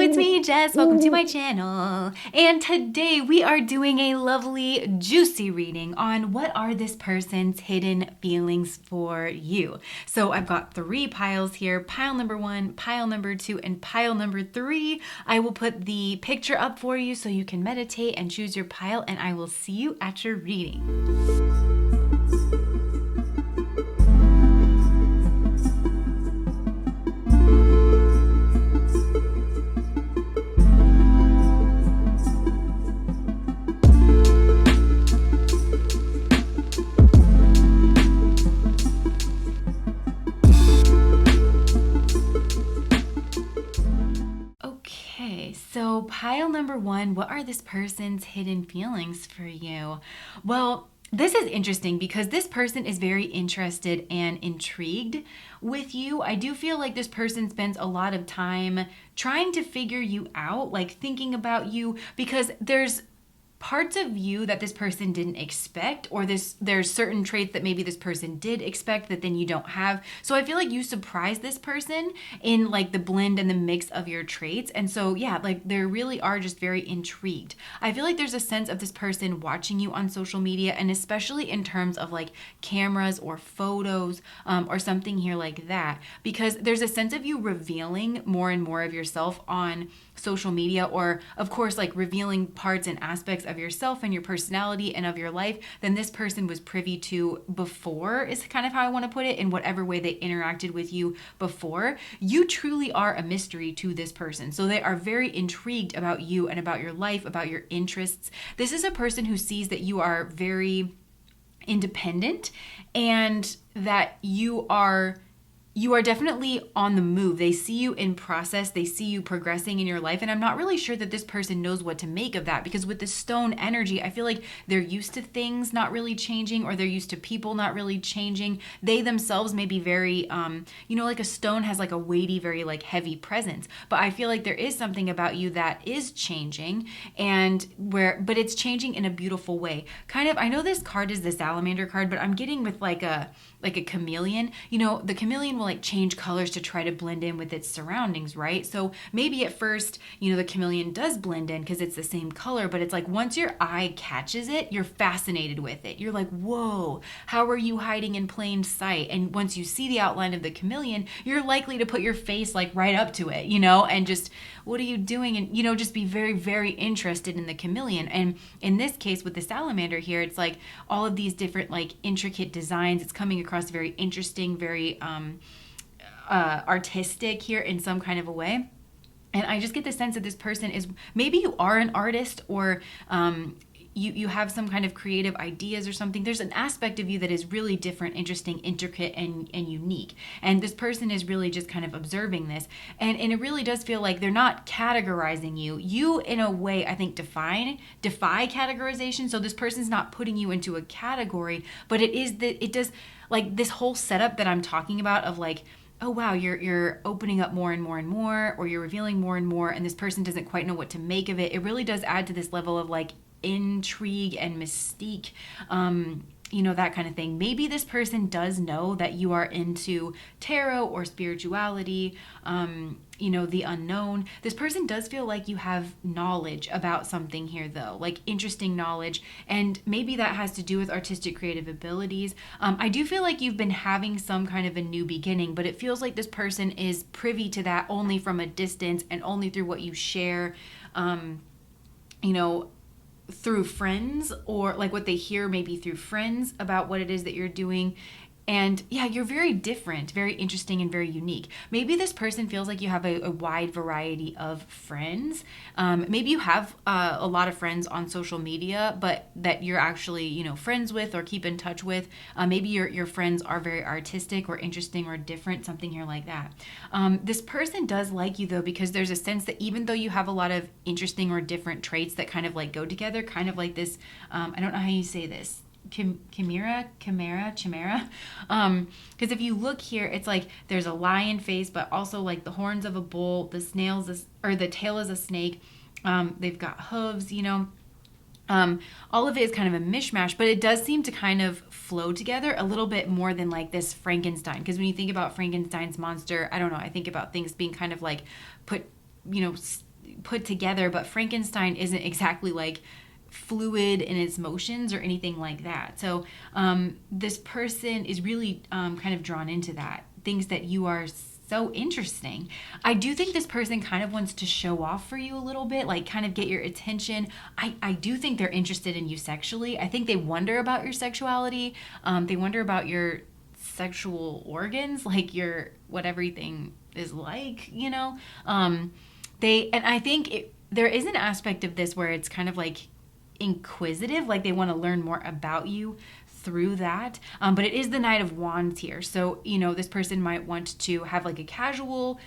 it's me, Jess. Welcome to my channel. And today we are doing a lovely, juicy reading on what are this person's hidden feelings for you. So I've got 3 piles here, pile number 1, pile number 2, and pile number 3. I will put the picture up for you so you can meditate and choose your pile, and I will see you at your reading. So pile number 1, what are this person's hidden feelings for you? Well, this is interesting because this person is very interested and intrigued with you. I do feel like this person spends a lot of time trying to figure you out, like thinking about you, because there's parts of you that this person didn't expect, or there's certain traits that maybe this person did expect that then you don't have. So I feel like you surprise this person in like the blend and the mix of your traits. And so yeah, like they really are just very intrigued. I feel like there's a sense of this person watching you on social media, and especially in terms of like cameras or photos or something here like that, because there's a sense of you revealing more and more of yourself on social media, or of course like revealing parts and aspects of yourself and your personality and of your life than this person was privy to before, is kind of how I want to put it, in whatever way they interacted with you before. You truly are a mystery to this person, so they are very intrigued about you and about your life, about your interests. This is a person who sees that you are very independent and that you are definitely on the move. They see you in process. They see you progressing in your life. And I'm not really sure that this person knows what to make of that, because with the stone energy, I feel like they're used to things not really changing, or they're used to people not really changing. They themselves may be very, like a stone has like a weighty, very like heavy presence. But I feel like there is something about you that is changing, but it's changing in a beautiful way. Kind of, I know this card is the salamander card, but I'm getting with like a chameleon. The chameleon will like change colors to try to blend in with its surroundings, right? So maybe at first, the chameleon does blend in because it's the same color, but it's like once your eye catches it, you're fascinated with it. You're like, whoa, how are you hiding in plain sight? And once you see the outline of the chameleon, you're likely to put your face like right up to it, and just, what are you doing? And, just be very, very interested in the chameleon. And in this case with the salamander here, it's like all of these different like intricate designs. It's coming across very interesting, very artistic here in some kind of a way. And I just get the sense that this person is, maybe you are an artist, or you have some kind of creative ideas or something. There's an aspect of you that is really different, interesting, intricate, and unique. And this person is really just kind of observing this. And it really does feel like they're not categorizing you. You, in a way, I think, defy categorization. So this person's not putting you into a category, but it does, like this whole setup that I'm talking about of like, oh wow, you're opening up more and more and more, or you're revealing more and more, and this person doesn't quite know what to make of it. It really does add to this level of like intrigue and mystique, that kind of thing. Maybe this person does know that you are into tarot or spirituality, the unknown. This person does feel like you have knowledge about something here, though, like interesting knowledge, and maybe that has to do with artistic creative abilities. I do feel like you've been having some kind of a new beginning, but it feels like this person is privy to that only from a distance and only through what you share, through friends, or like what they hear maybe through friends about what it is that you're doing. And yeah, you're very different, very interesting, and very unique. Maybe this person feels like you have a wide variety of friends. Maybe you have a lot of friends on social media, but that you're actually, friends with or keep in touch with. Maybe your friends are very artistic or interesting or different, something here like that. This person does like you, though, because there's a sense that even though you have a lot of interesting or different traits that kind of like go together, kind of like this, I don't know how you say this, chimera. Because if you look here, it's like there's a lion face, but also like the horns of a bull, the tail is a snake. They've got hooves, all of it is kind of a mishmash, but it does seem to kind of flow together a little bit more than like this Frankenstein. Because when you think about Frankenstein's monster, I don't know, I think about things being kind of like put, put together, but Frankenstein isn't exactly like fluid in its motions or anything like that. So this person is really kind of drawn into that, thinks that you are so interesting. I do think this person kind of wants to show off for you a little bit, like kind of get your attention. I do think they're interested in you sexually. I think they wonder about your sexuality. They wonder about your sexual organs, like your what everything is like, you know. And I think there is an aspect of this where it's kind of like inquisitive, like they want to learn more about you through that. But it is the Knight of Wands here. So, you know, this person might want to have like a casual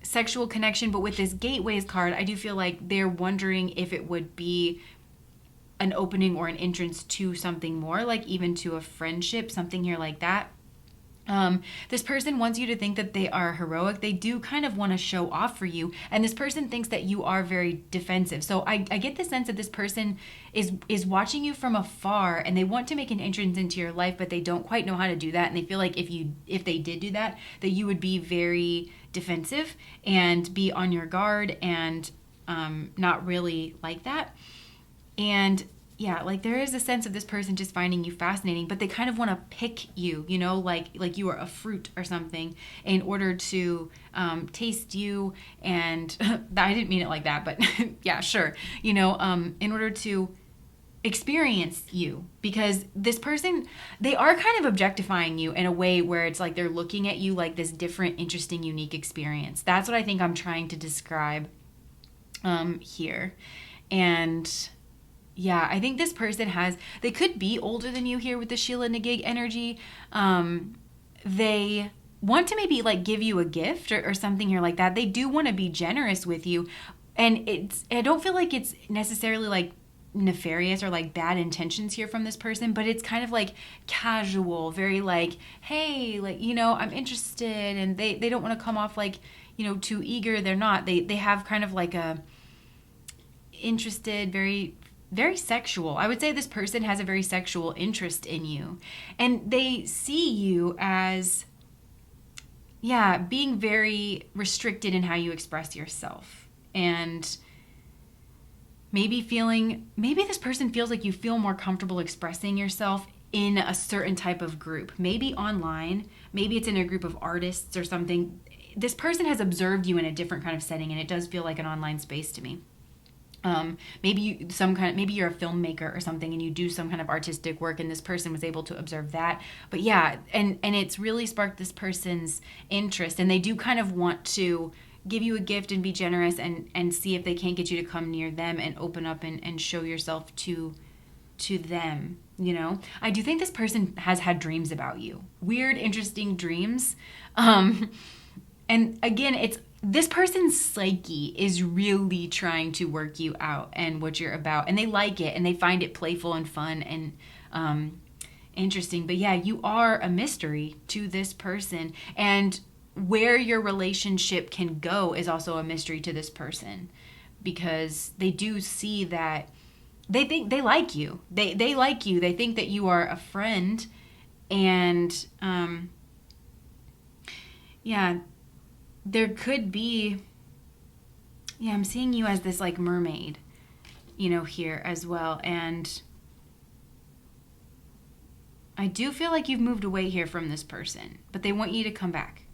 sexual connection, but with this Gateways card, I do feel like they're wondering if it would be an opening or an entrance to something more, like even to a friendship, something here like that. This person wants you to think that they are heroic. They do kind of want to show off for you. And this person thinks that you are very defensive. So I get the sense that this person is watching you from afar and they want to make an entrance into your life, but they don't quite know how to do that. And they feel like if they did do that, that you would be very defensive and be on your guard and not really like that. And yeah, like there is a sense of this person just finding you fascinating, but they kind of want to pick you, you know, like you are a fruit or something in order to taste you. And I didn't mean it like that, but yeah, sure. You know, in order to experience you, because this person, they are kind of objectifying you in a way where it's like they're looking at you like this different, interesting, unique experience. That's what I think I'm trying to describe here. And yeah, I think this person they could be older than you here with the Sheila Nagig energy. They want to maybe like give you a gift or something here like that. They do want to be generous with you. And I don't feel like it's necessarily like nefarious or like bad intentions here from this person, but it's kind of like casual, very like, hey, like, you know, I'm interested. And they don't want to come off like, you know, too eager. They're not. They have kind of like a interested, very sexual. I would say this person has a very sexual interest in you. And they see you as, yeah, being very restricted in how you express yourself. And maybe this person feels like you feel more comfortable expressing yourself in a certain type of group. Maybe online, maybe it's in a group of artists or something. This person has observed you in a different kind of setting, and it does feel like an online space to me. Maybe you're a filmmaker or something and you do some kind of artistic work and this person was able to observe that. But yeah, and it's really sparked this person's interest, and they do kind of want to give you a gift and be generous and see if they can't get you to come near them and open up and show yourself to them, you know? I do think this person has had dreams about you. Weird, interesting dreams. And again, this person's psyche is really trying to work you out and what you're about. And they like it and they find it playful and fun and interesting. But yeah, you are a mystery to this person. And where your relationship can go is also a mystery to this person, because they do see that they think they like you. They like you. They think that you are a friend. And yeah, there could be, yeah, I'm seeing you as this like mermaid, you know, here as well. And I do feel like you've moved away here from this person, but they want you to come back.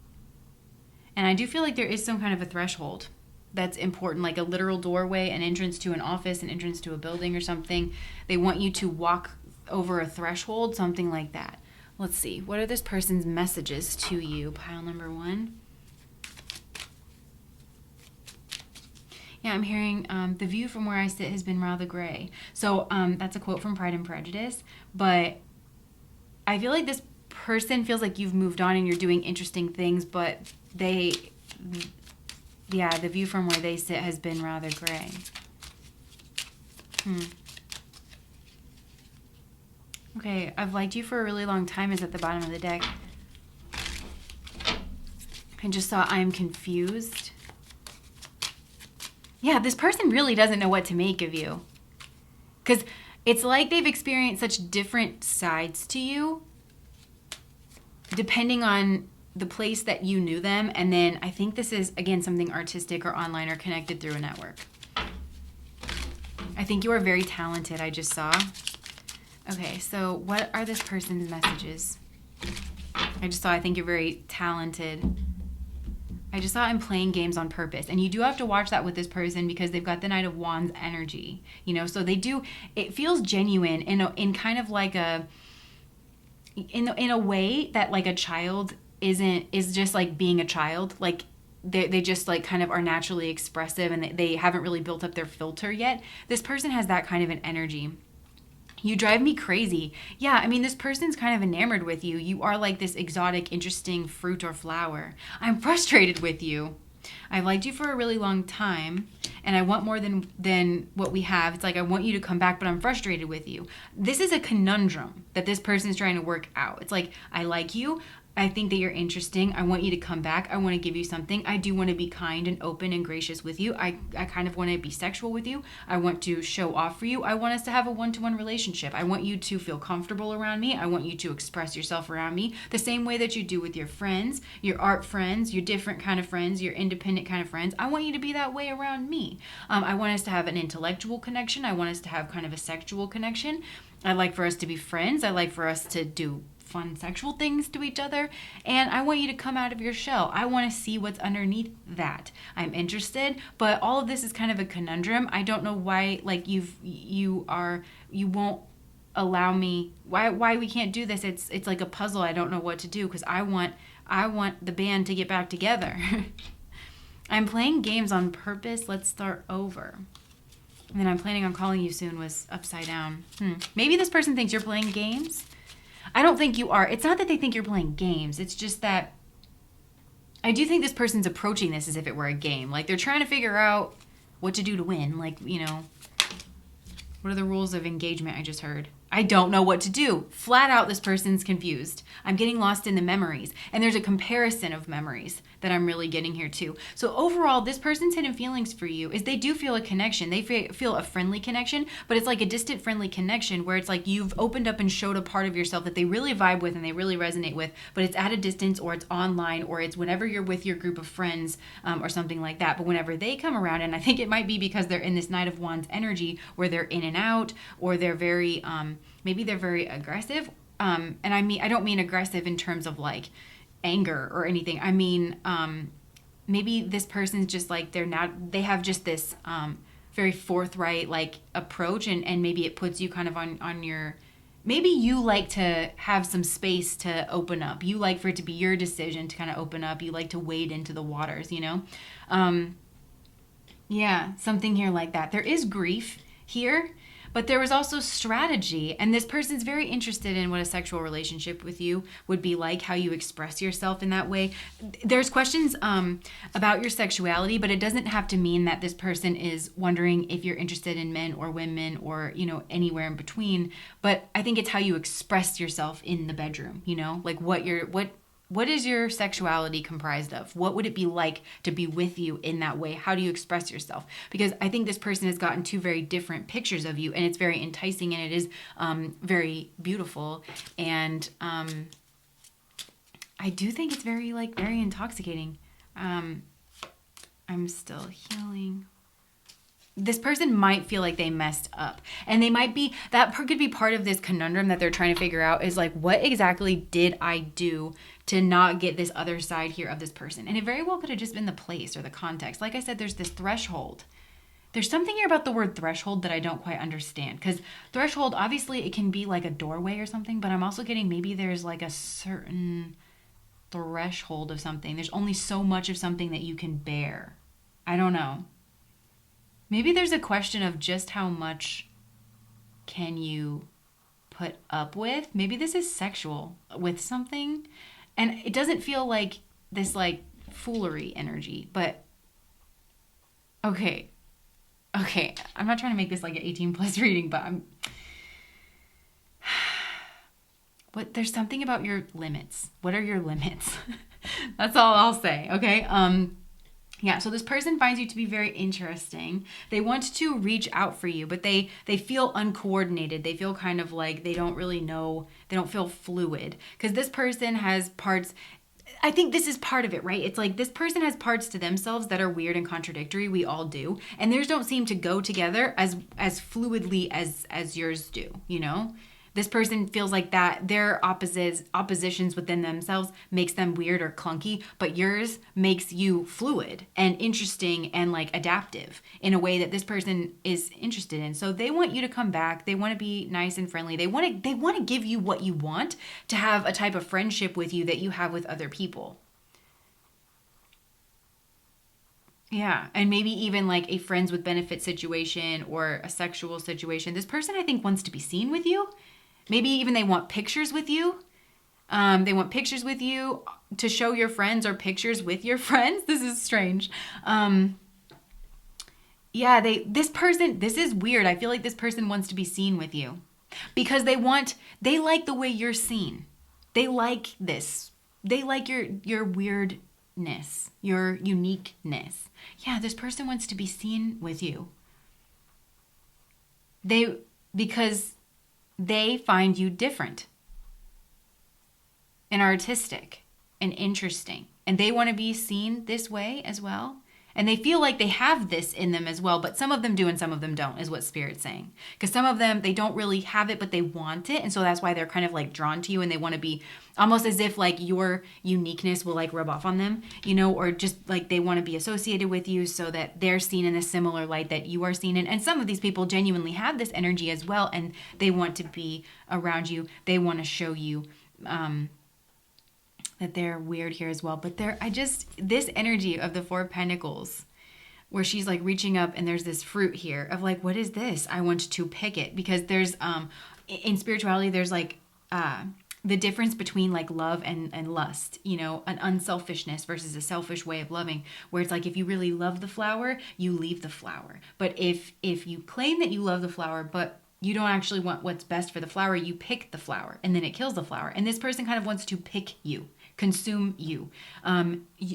And I do feel like there is some kind of a threshold that's important, like a literal doorway, an entrance to an office, an entrance to a building or something. They want you to walk over a threshold, something like that. Let's see. What are this person's messages to you? Pile number 1. Yeah, I'm hearing the view from where I sit has been rather gray. So that's a quote from Pride and Prejudice. But I feel like this person feels like you've moved on and you're doing interesting things, but the view from where they sit has been rather gray. Okay, I've liked you for a really long time is at the bottom of the deck. I just saw I'm confused. Yeah, this person really doesn't know what to make of you. Because it's like they've experienced such different sides to you, depending on the place that you knew them. And then I think this is, again, something artistic or online or connected through a network. I think you are very talented, I just saw. Okay, so what are this person's messages? I just saw, I think you're very talented. I just saw I'm playing games on purpose. And you do have to watch that with this person because they've got the Knight of Wands energy. You know, so they do, it feels genuine in kind of like a, in a way that like a child is just like being a child. Like they just like kind of are naturally expressive and they haven't really built up their filter yet. This person has that kind of an energy. You drive me crazy. Yeah, I mean, this person's kind of enamored with you. You are like this exotic, interesting fruit or flower. I'm frustrated with you. I've liked you for a really long time, and I want more than what we have. It's like I want you to come back, but I'm frustrated with you. This is a conundrum that this person's trying to work out. It's like, I like you. I think that you're interesting. I want you to come back. I want to give you something. I do want to be kind and open and gracious with you. I kind of want to be sexual with you. I want to show off for you. I want us to have a one-to-one relationship. I want you to feel comfortable around me. I want you to express yourself around me the same way that you do with your friends, your art friends, your different kind of friends, your independent kind of friends. I want you to be that way around me. I want us to have an intellectual connection. I want us to have kind of a sexual connection. I like for us to be friends. I like for us to do fun sexual things to each other, and I want you to come out of your shell. I want to see what's underneath that. I'm interested, but all of this is kind of a conundrum. I don't know why, like you won't allow me, why we can't do this. It's like a puzzle. I don't know what to do because I want the band to get back together. I'm playing games on purpose. Let's start over. And then I'm planning on calling you soon was upside down. Maybe this person thinks you're playing games. I don't think you are. It's not that they think you're playing games. It's just that I do think this person's approaching this as if it were a game. Like they're trying to figure out what to do to win. Like, you know, what are the rules of engagement I just heard? I don't know what to do. Flat out, this person's confused. I'm getting lost in the memories. And there's a comparison of memories that I'm really getting here too. So overall, this person's hidden feelings for you is they do feel a connection. They feel a friendly connection, but it's like a distant friendly connection where it's like you've opened up and showed a part of yourself that they really vibe with and they really resonate with, but it's at a distance or it's online or it's whenever you're with your group of friends or something like that. But whenever they come around, and I think it might be because they're in this Knight of Wands energy where they're in and out or they're very, maybe they're very aggressive. And I don't mean aggressive in terms of like anger or anything. I mean, maybe this person's just like, they have just this very forthright like approach and maybe it puts you kind of on your, maybe you like to have some space to open up. You like for it to be your decision to kind of open up. You like to wade into the waters, you know? Yeah, something here like that. There is grief here, but there was also strategy, and this person's very interested in what a sexual relationship with you would be like, how you express yourself in that way. There's questions about your sexuality, but it doesn't have to mean that this person is wondering if you're interested in men or women or, you know, anywhere in between. But I think it's how you express yourself in the bedroom, you know, like what is your sexuality comprised of? What would it be like to be with you in that way? How do you express yourself? Because I think this person has gotten two very different pictures of you, and it's very enticing and it is very beautiful. And I do think it's very intoxicating. I'm still healing. This person might feel like they messed up, and they might be, that could be part of this conundrum that they're trying to figure out is like, what exactly did I do to not get this other side here of this person? And it very well could have just been the place or the context. Like I said, there's this threshold. There's something here about the word threshold that I don't quite understand, because threshold, obviously it can be like a doorway or something, but I'm also getting maybe there's like a certain threshold of something. There's only so much of something that you can bear. I don't know. Maybe there's a question of just how much can you put up with. Maybe this is sexual with something. And it doesn't feel like this like foolery energy, but okay. I'm not trying to make this like an 18 plus reading, but there's something about your limits. What are your limits? That's all I'll say. Okay. Yeah, so this person finds you to be very interesting. They want to reach out for you, but they feel uncoordinated. They feel kind of like they don't really know, they don't feel fluid. Because this person has parts, I think this is part of it, right? It's like this person has parts to themselves that are weird and contradictory. We all do, and theirs don't seem to go together as fluidly as yours do. You know, this person feels like that their oppositions within themselves makes them weird or clunky, but yours makes you fluid and interesting and like adaptive in a way that this person is interested in. So they want you to come back. They want to be nice and friendly. They want to give you what you want, to have a type of friendship with you that you have with other people. Yeah, and maybe even like a friends with benefit situation or a sexual situation. This person, I think, wants to be seen with you. Maybe even they want pictures with you. They want pictures with you to show your friends, or pictures with your friends. This is strange. Yeah, this is weird. I feel like this person wants to be seen with you because they like the way you're seen. They like this. They like your weirdness, your uniqueness. Yeah, this person wants to be seen with you. Because they find you different and artistic and interesting, and they want to be seen this way as well. And they feel like they have this in them as well, but some of them do and some of them don't, is what Spirit's saying. Because some of them, they don't really have it, but they want it. And so that's why they're kind of like drawn to you, and they want to be almost as if like your uniqueness will like rub off on them, you know, or just like they want to be associated with you so that they're seen in a similar light that you are seen in. And some of these people genuinely have this energy as well, and they want to be around you. They want to show you that they're weird here as well. But this energy of the Four of Pentacles, where she's like reaching up and there's this fruit here of like, what is this? I want to pick it. Because there's in spirituality, there's like the difference between like love and lust, you know, an unselfishness versus a selfish way of loving, where it's like if you really love the flower, you leave the flower. But if you claim that you love the flower, but you don't actually want what's best for the flower, you pick the flower and then it kills the flower. And this person kind of wants to pick you, consume you,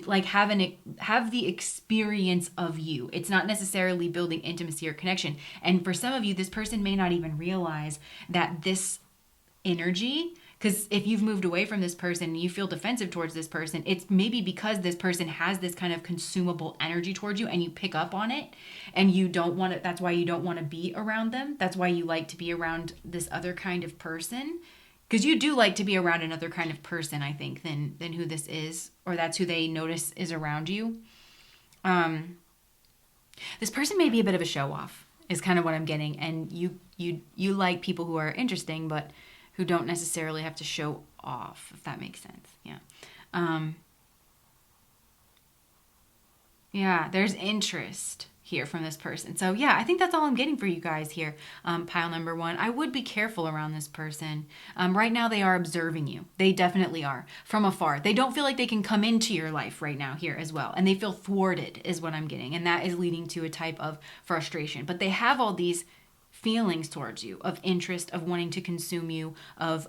like have the experience of you. It's not necessarily building intimacy or connection. And for some of you, this person may not even realize that this energy, because if you've moved away from this person and you feel defensive towards this person, it's maybe because this person has this kind of consumable energy towards you and you pick up on it and you don't want it. That's why you don't want to be around them. That's why you like to be around this other kind of person. Because you do like to be around another kind of person, I think, than who this is, or that's who they notice is around you. This person may be a bit of a show off, is kind of what I'm getting, and you like people who are interesting, but who don't necessarily have to show off, if that makes sense. Yeah. Yeah, there's interest here from this person. So yeah, I think that's all I'm getting for you guys here. Pile number one, I would be careful around this person. Right now they are observing you. They definitely are from afar. They don't feel like they can come into your life right now here as well. And they feel thwarted is what I'm getting. And that is leading to a type of frustration. But they have all these feelings towards you of interest, of wanting to consume you, of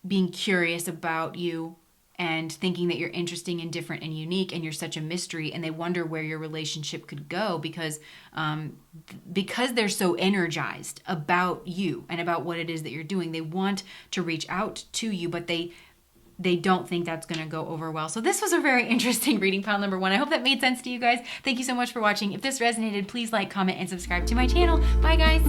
being curious about you, and thinking that you're interesting and different and unique and you're such a mystery, and they wonder where your relationship could go because they're so energized about you and about what it is that you're doing. They want to reach out to you, but they don't think that's going to go over well. So this was a very interesting reading, pile number one. I hope that made sense to you guys. Thank you so much for watching. If this resonated, please like, comment, and subscribe to my channel. Bye, guys.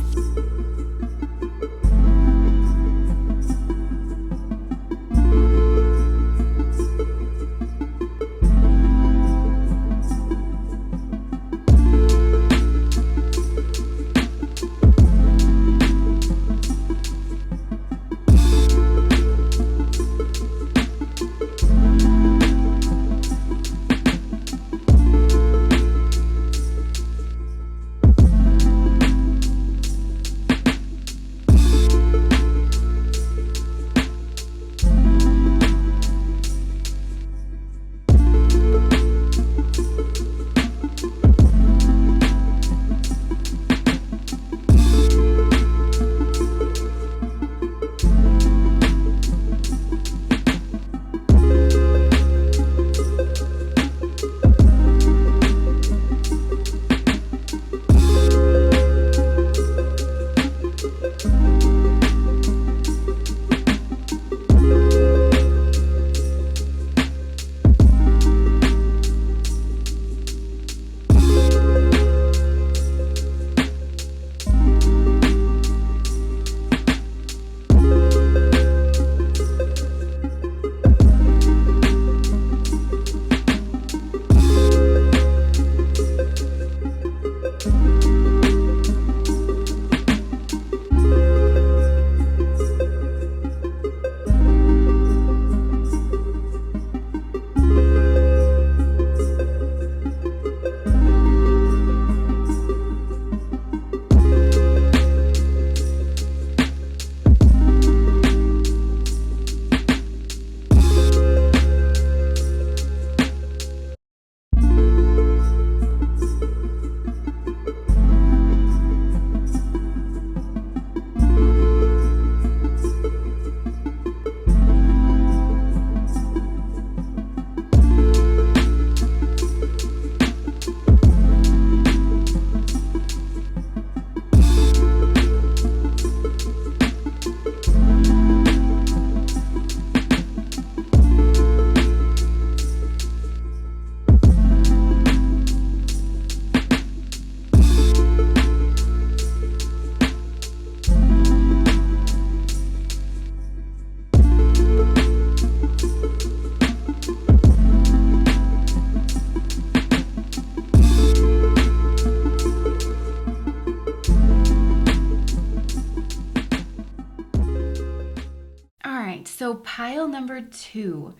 pile number 2.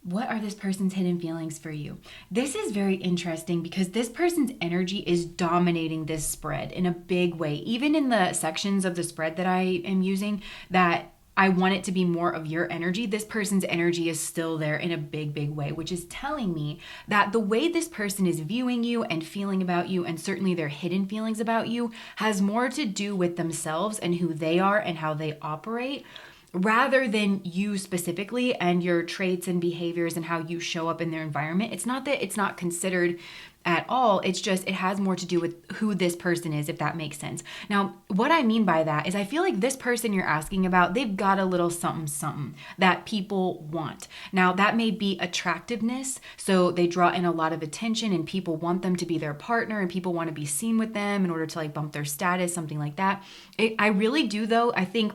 What are this person's hidden feelings for you? This is very interesting because this person's energy is dominating this spread in a big way. Even in the sections of the spread that I am using that I want it to be more of your energy, this person's energy is still there in a big, big way, which is telling me that the way this person is viewing you and feeling about you, and certainly their hidden feelings about you, has more to do with themselves and who they are and how they operate, rather than you specifically and your traits and behaviors and how you show up in their environment. It's not that it's not considered at all. It's just, it has more to do with who this person is, if that makes sense. Now, what I mean by that is I feel like this person you're asking about, they've got a little something, something that people want. Now, that may be attractiveness. So they draw in a lot of attention and people want them to be their partner and people want to be seen with them in order to like bump their status, something like that. I really do though. I think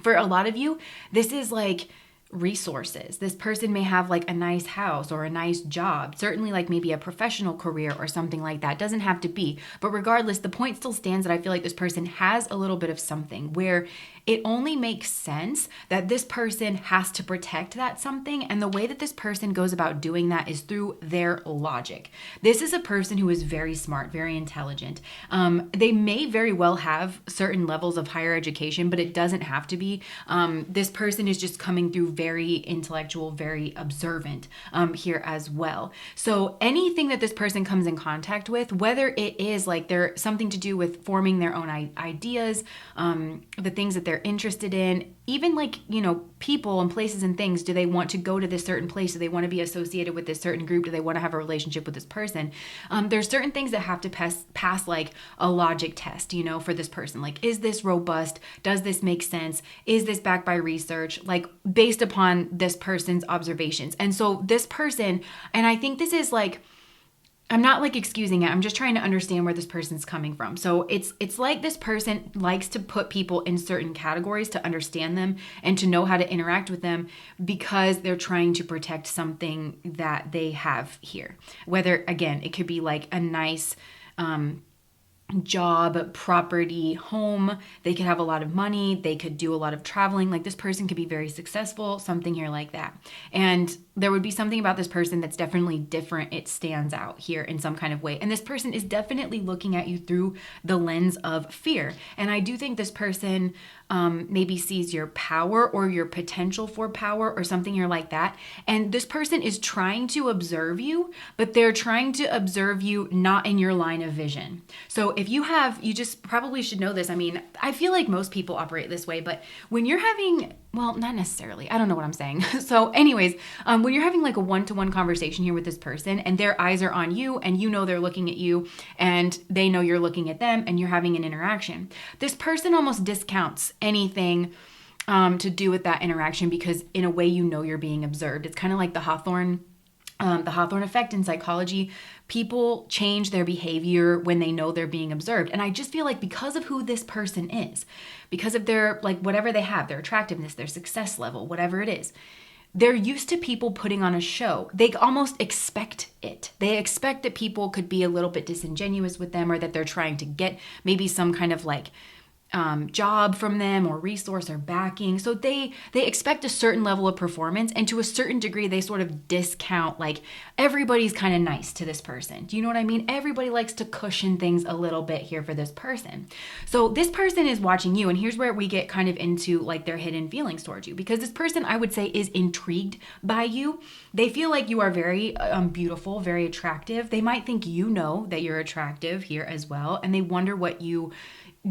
for a lot of you, this is like resources. This person may have like a nice house or a nice job, certainly like maybe a professional career or something like that. Doesn't have to be, but regardless, the point still stands that I feel like this person has a little bit of something where it only makes sense that this person has to protect that something. And the way that this person goes about doing that is through their logic. This is a person who is very smart, very intelligent. They may very well have certain levels of higher education, but it doesn't have to be. This person is just coming through very intellectual, very observant here as well. So anything that this person comes in contact with, whether it is like they're something to do with forming their own ideas, the things that they're interested in, even like, you know, people and places and things. Do they want to go to this certain place? Do they want to be associated with this certain group? Do they want to have a relationship with this person? There's certain things that have to pass like a logic test, you know, for this person. Like, is this robust? Does this make sense? Is this backed by research? Like based upon this person's observations. And so this person, and I think this is like, I'm not like excusing it. I'm just trying to understand where this person's coming from. So it's like this person likes to put people in certain categories to understand them and to know how to interact with them because they're trying to protect something that they have here. Whether, again, it could be like a nice job, property, home. They could have a lot of money. They could do a lot of traveling. Like this person could be very successful, something here like that. And there would be something about this person that's definitely different. It stands out here in some kind of way. And this person is definitely looking at you through the lens of fear. And I do think this person maybe sees your power or your potential for power or something here like that. And this person is trying to observe you, but they're trying to observe you not in your line of vision. So if you just probably should know this. I mean, I feel like most people operate this way, but when you're having, well, not necessarily. I don't know what I'm saying. So anyways, when you're having like a one-to-one conversation here with this person and their eyes are on you and you know they're looking at you and they know you're looking at them and you're having an interaction, this person almost discounts anything to do with that interaction because in a way you know you're being observed. It's kind of like the Hawthorne effect in psychology. People change their behavior when they know they're being observed. And I just feel like because of who this person is, because of their, like whatever they have, their attractiveness, their success level, whatever it is, they're used to people putting on a show. They almost expect it. They expect that people could be a little bit disingenuous with them or that they're trying to get maybe some kind of like job from them or resource or backing. So they expect a certain level of performance, and to a certain degree they sort of discount like everybody's kind of nice to this person. Do you know what I mean? Everybody likes to cushion things a little bit here for this person. So this person is watching you, and here's where we get kind of into like their hidden feelings towards you, because this person, I would say, is intrigued by you. They feel like you are very beautiful, very attractive. They might think you know that you're attractive here as well, and they wonder what you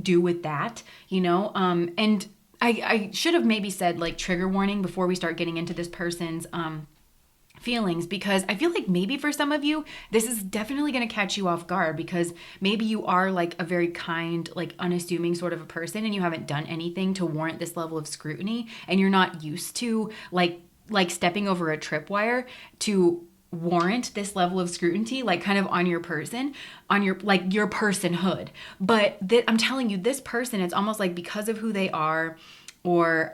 do with that, you know? And I should have maybe said like trigger warning before we start getting into this person's feelings, because I feel like maybe for some of you, this is definitely going to catch you off guard, because maybe you are like a very kind, like unassuming sort of a person, and you haven't done anything to warrant this level of scrutiny, and you're not used to like stepping over a tripwire to warrant this level of scrutiny, like kind of on your person, on your like your personhood. But I'm telling you, this person, it's almost like because of who they are, or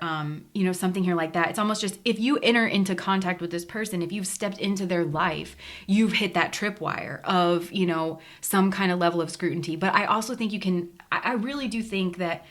you know, something here like that, it's almost just if you enter into contact with this person, if you've stepped into their life, you've hit that tripwire of, you know, some kind of level of scrutiny. But I also think I really do think that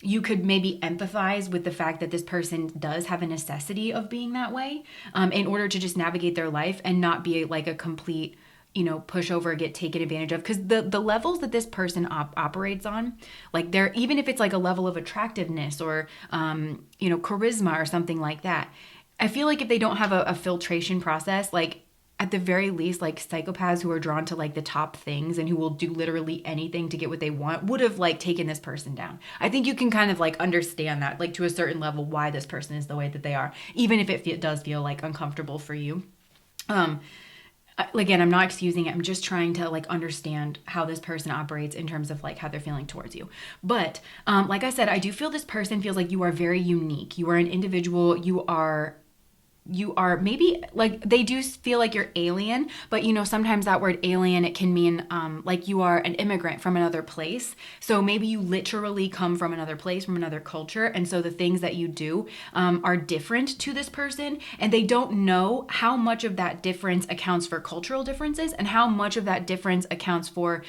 you could maybe empathize with the fact that this person does have a necessity of being that way, in order to just navigate their life and not be like a complete, pushover, get taken advantage of. Because the levels that this person operates on, like they're, even if it's like a level of attractiveness or charisma or something like that, I feel like if they don't have a filtration process, like at the very least, like psychopaths who are drawn to like the top things and who will do literally anything to get what they want would have like taken this person down. I think you can kind of like understand that, like to a certain level, why this person is the way that they are, even if it does feel like uncomfortable for you. Again, I'm not excusing it. I'm just trying to like understand how this person operates in terms of like how they're feeling towards you. But like I said, I do feel this person feels like you are very unique. You are an individual. You are maybe like, they do feel like you're alien, but sometimes that word alien, it can mean like you are an immigrant from another place. So maybe you literally come from another place, from another culture, and so the things that you do are different to this person, and they don't know how much of that difference accounts for cultural differences and how much of that difference accounts for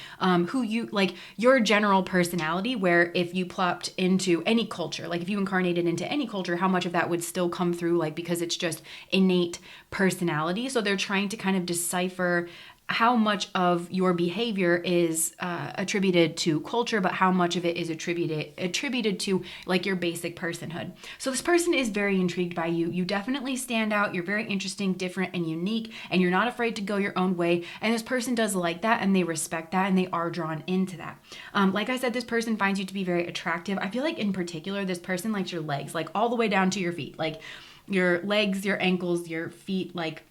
who you, like your general personality, where if you plopped into any culture, like if you incarnated into any culture, how much of that would still come through, like because it's just innate personality. So they're trying to kind of decipher how much of your behavior is attributed to culture, but how much of it is attributed to like your basic personhood. So this person is very intrigued by you. You definitely stand out. You're very interesting, different, and unique, and you're not afraid to go your own way. And this person does like that, and they respect that, and they are drawn into that. Like I said, this person finds you to be very attractive. I feel like in particular, this person likes your legs, like all the way down to your feet, like your legs, your ankles, your feet, like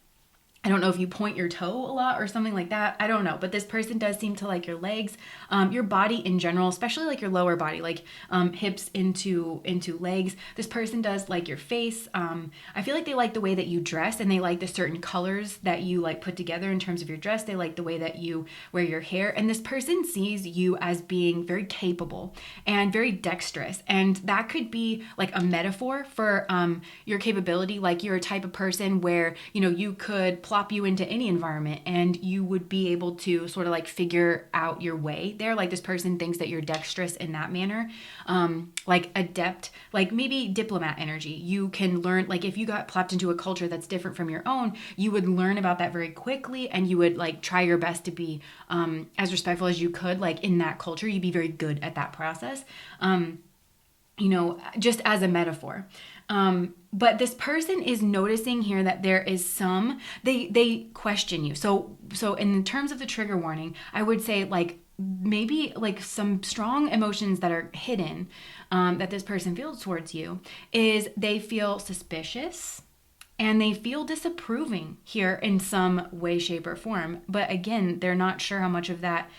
I don't know if you point your toe a lot or something like that. I don't know. But this person does seem to like your legs, your body in general, especially like your lower body, like hips into legs. This person does like your face. I feel like they like the way that you dress, and they like the certain colors that you like put together in terms of your dress. They like the way that you wear your hair. And this person sees you as being very capable and very dexterous. And that could be like a metaphor for your capability. Like you're a type of person where, you could plop you into any environment and you would be able to sort of like figure out your way there. Like this person thinks that you're dexterous in that manner, like adept, like maybe diplomat energy. You can learn, like if you got plopped into a culture that's different from your own, you would learn about that very quickly, and you would like try your best to be as respectful as you could, like in that culture. You'd be very good at that process, just as a metaphor. But this person is noticing here that there is they question you. So in terms of the trigger warning, I would say like maybe like some strong emotions that are hidden, that this person feels towards you is they feel suspicious and they feel disapproving here in some way, shape, or form. But again, they're not sure how much of that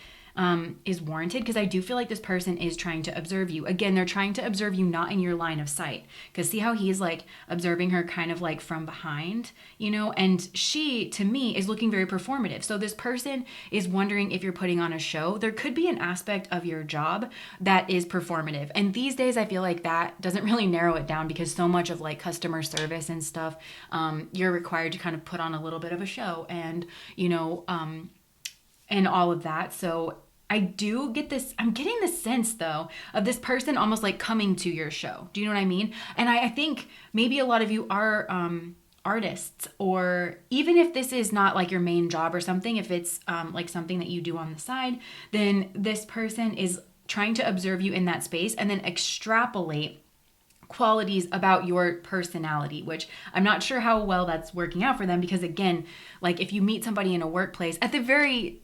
is warranted, because I do feel like this person is trying to observe you. Again, they're trying to observe you not in your line of sight, because see how he's like observing her kind of like from behind, and she, to me, is looking very performative. So this person is wondering if you're putting on a show. There could be an aspect of your job that is performative. And these days I feel like that doesn't really narrow it down, because so much of like customer service and stuff, you're required to kind of put on a little bit of a show and, and all of that. So I do get this, I'm getting the sense though of this person almost like coming to your show. Do you know what I mean? And I think maybe a lot of you are artists, or even if this is not like your main job or something, if it's like something that you do on the side, then this person is trying to observe you in that space and then extrapolate qualities about your personality, which I'm not sure how well that's working out for them, because again, like if you meet somebody in a workplace, at the very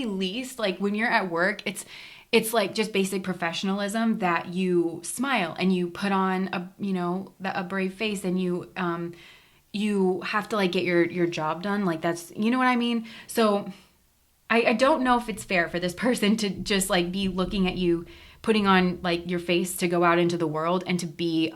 least, like when you're at work, it's like just basic professionalism that you smile and you put on a brave face, and you have to like get your job done. Like that's, you know what I mean? So I don't know if it's fair for this person to just like be looking at you, putting on like your face to go out into the world and to be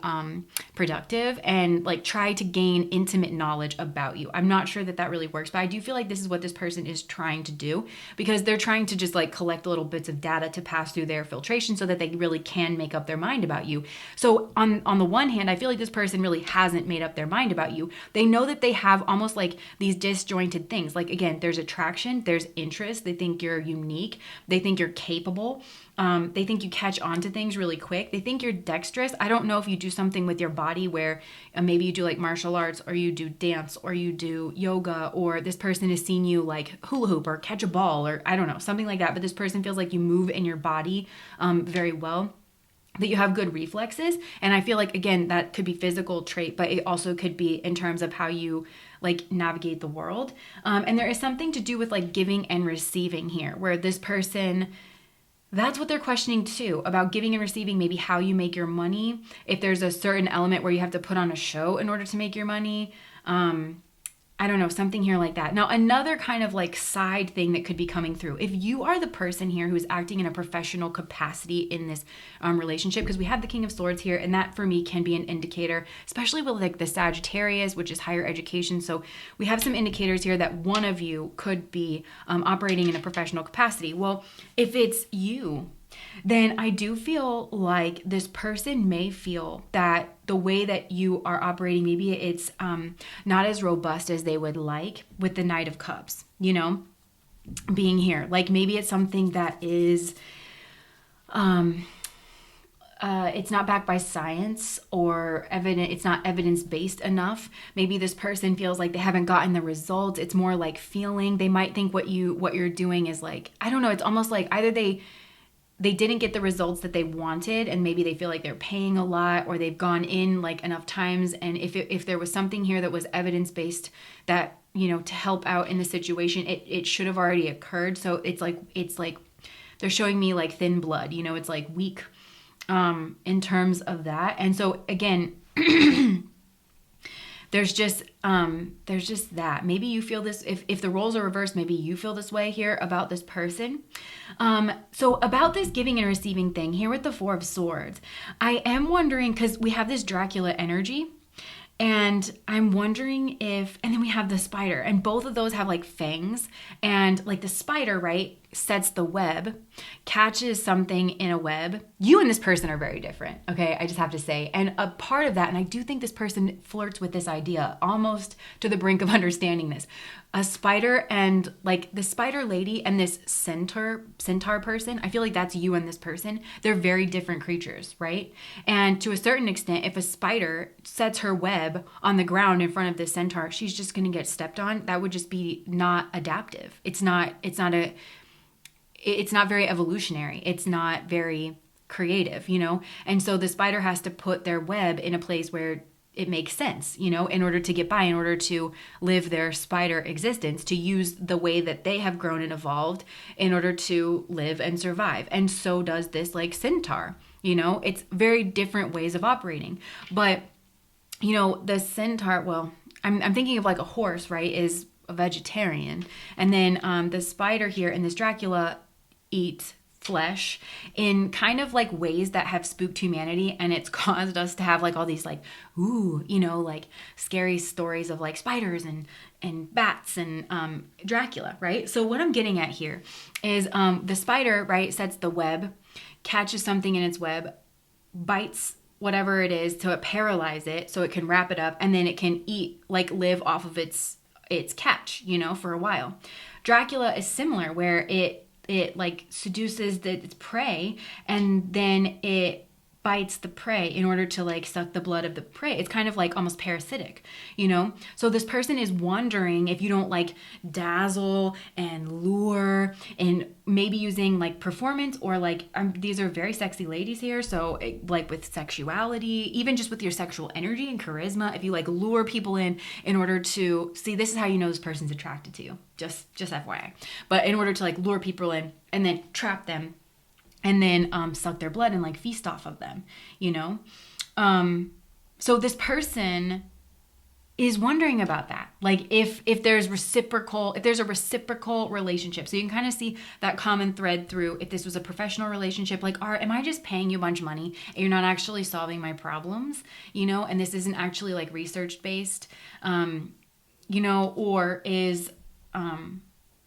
productive and like try to gain intimate knowledge about you. I'm not sure that really works, but I do feel like this is what this person is trying to do, because they're trying to just like collect little bits of data to pass through their filtration so that they really can make up their mind about you. So on the one hand, I feel like this person really hasn't made up their mind about you. They know that they have almost like these disjointed things. Like again, there's attraction, there's interest. They think you're unique. They think you're capable. They think you catch on to things really quick. They think you're dexterous. I don't know if you do something with your body where maybe you do like martial arts, or you do dance, or you do yoga, or this person has seen you like hula hoop or catch a ball, or I don't know, something like that. But this person feels like you move in your body very well, that you have good reflexes. And I feel like, again, that could be physical trait, but it also could be in terms of how you like navigate the world. And there is something to do with like giving and receiving here, where this person, that's what they're questioning too, about giving and receiving, maybe how you make your money. If there's a certain element where you have to put on a show in order to make your money. I don't know, something here like that. Now, another kind of like side thing that could be coming through, if you are the person here who is acting in a professional capacity in this relationship, because we have the King of Swords here, and that for me can be an indicator, especially with like the Sagittarius, which is higher education. So we have some indicators here that one of you could be operating in a professional capacity. Well, if it's you, then I do feel like this person may feel that the way that you are operating, maybe it's not as robust as they would like, with the Knight of Cups, you know, being here. Like maybe it's something that is, it's not backed by science or evident. It's not evidence-based enough. Maybe this person feels like they haven't gotten the results. It's more like feeling. They might think what you're doing is like, I don't know. It's almost like either they didn't get the results that they wanted, and maybe they feel like they're paying a lot, or they've gone in like enough times. And if there was something here that was evidence-based that, you know, to help out in the situation, it should have already occurred. So it's like they're showing me like thin blood, you know, it's like weak in terms of that. And so again, there's just that. Maybe you feel this, if the roles are reversed, maybe you feel this way here about this person. So about this giving and receiving thing here with the Four of Swords, I am wondering, because we have this Dracula energy, and I'm wondering if, and then we have the spider, and both of those have like fangs, and like the spider, right, sets the web, catches something in a web. You and this person are very different, okay? I just have to say. And a part of that, and I do think this person flirts with this idea almost to the brink of understanding this. A spider and like the spider lady and this centaur person, I feel like that's you and this person. They're very different creatures, right? And to a certain extent, if a spider sets her web on the ground in front of this centaur, she's just going to get stepped on. That would just be not adaptive. It's not very evolutionary. It's not very creative, you know? And so the spider has to put their web in a place where it makes sense, you know, in order to get by, in order to live their spider existence, to use the way that they have grown and evolved in order to live and survive. And so does this like centaur, you know, it's very different ways of operating. But, you know, the centaur, well, I'm thinking of like a horse, right, is a vegetarian. And then the spider here and this Dracula eat flesh in kind of like ways that have spooked humanity, and it's caused us to have like all these like, ooh, you know, like scary stories of like spiders and bats and Dracula, right? So what I'm getting at here is the spider, right, sets the web, catches something in its web, bites whatever it is to paralyze it so it can wrap it up, and then it can eat, like live off of its catch, you know, for a while. Dracula is similar, where it like seduces its prey, and then it bites the prey in order to like suck the blood of the prey. It's kind of like almost parasitic, you know? So this person is wondering if you don't like dazzle and lure, and maybe using like performance, or like these are very sexy ladies here. So like with sexuality, even just with your sexual energy and charisma, if you like lure people in order to see, this is how you know this person's attracted to you. Just FYI. But in order to like lure people in and then trap them, and then suck their blood and like feast off of them, you know? So this person is wondering about that. Like if there's a reciprocal relationship. So you can kind of see that common thread through, if this was a professional relationship, like, am I just paying you a bunch of money and you're not actually solving my problems, you know? And this isn't actually like research based, you know, or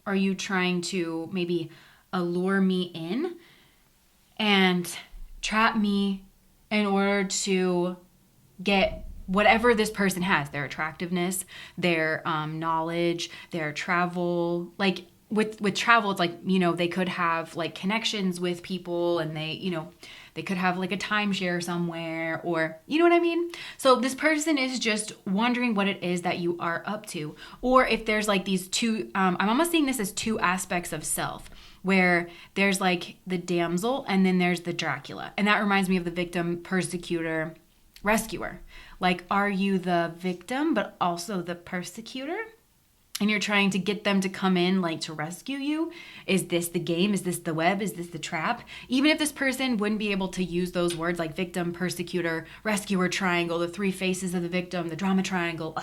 are you trying to maybe allure me in and trap me in order to get whatever this person has, their attractiveness, their knowledge, their travel, like with travel, it's like, they could have like connections with people, and they could have like a timeshare somewhere, or you know what I mean? So this person is just wondering what it is that you are up to. Or if there's like these two, I'm almost seeing this as two aspects of self, where there's like the damsel and then there's the Dracula. And that reminds me of the victim, persecutor, rescuer. Like, are you the victim but also the persecutor? And you're trying to get them to come in, like, to rescue you? Is this the game? Is this the web? Is this the trap? Even if this person wouldn't be able to use those words like victim, persecutor, rescuer, triangle, the three faces of the victim, the drama triangle,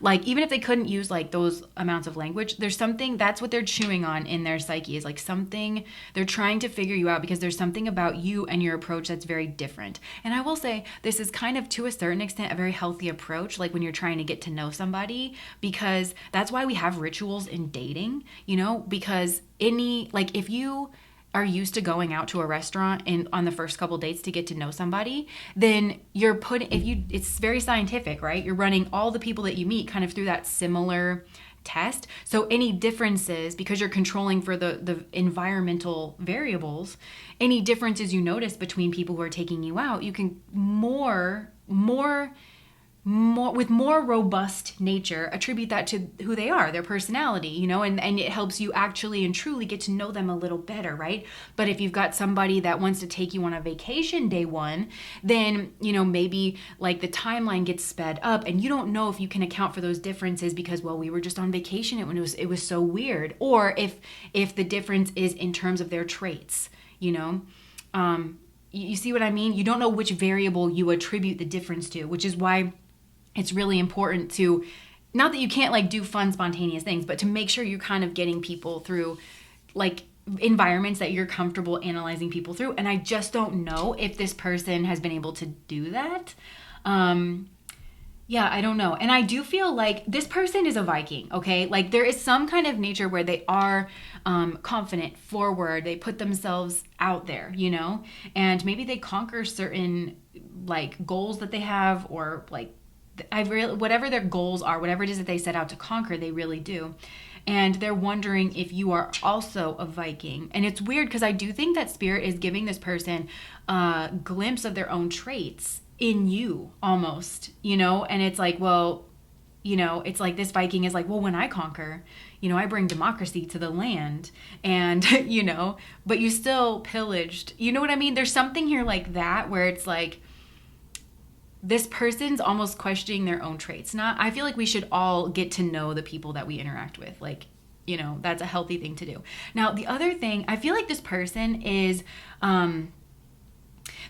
like, even if they couldn't use like those amounts of language, there's something, that's what they're chewing on in their psyche, is like something they're trying to figure you out, because there's something about you and your approach that's very different. And I will say, this is kind of, to a certain extent, a very healthy approach, like when you're trying to get to know somebody, because that's why we have rituals in dating, because if you are used to going out to a restaurant and on the first couple dates to get to know somebody, then it's very scientific, right? You're running all the people that you meet kind of through that similar test. So any differences, because you're controlling for the environmental variables, any differences you notice between people who are taking you out, you can with more robust nature attribute that to who they are, their personality, and it helps you actually and truly get to know them a little better, right? But if you've got somebody that wants to take you on a vacation day one, then maybe like the timeline gets sped up, and you don't know if you can account for those differences because, well, we were just on vacation and it was so weird. Or if the difference is in terms of their traits, you see what I mean? You don't know which variable you attribute the difference to, which is why it's really important to, not that you can't like do fun, spontaneous things, but to make sure you're kind of getting people through like environments that you're comfortable analyzing people through. And I just don't know if this person has been able to do that. Yeah, I don't know. And I do feel like this person is a Viking, okay? Like there is some kind of nature where they are confident, forward, they put themselves out there, and maybe they conquer certain like goals that they have, or like whatever their goals are, whatever it is that they set out to conquer, they really do. And they're wondering if you are also a Viking. And it's weird because I do think that spirit is giving this person a glimpse of their own traits in you almost, and it's like, well, it's like this Viking is like, well, when I conquer, I bring democracy to the land, and, but you still pillaged, you know what I mean? There's something here like that where it's like, this person's almost questioning their own traits. I feel like we should all get to know the people that we interact with. Like, that's a healthy thing to do. Now, the other thing, I feel like this person is,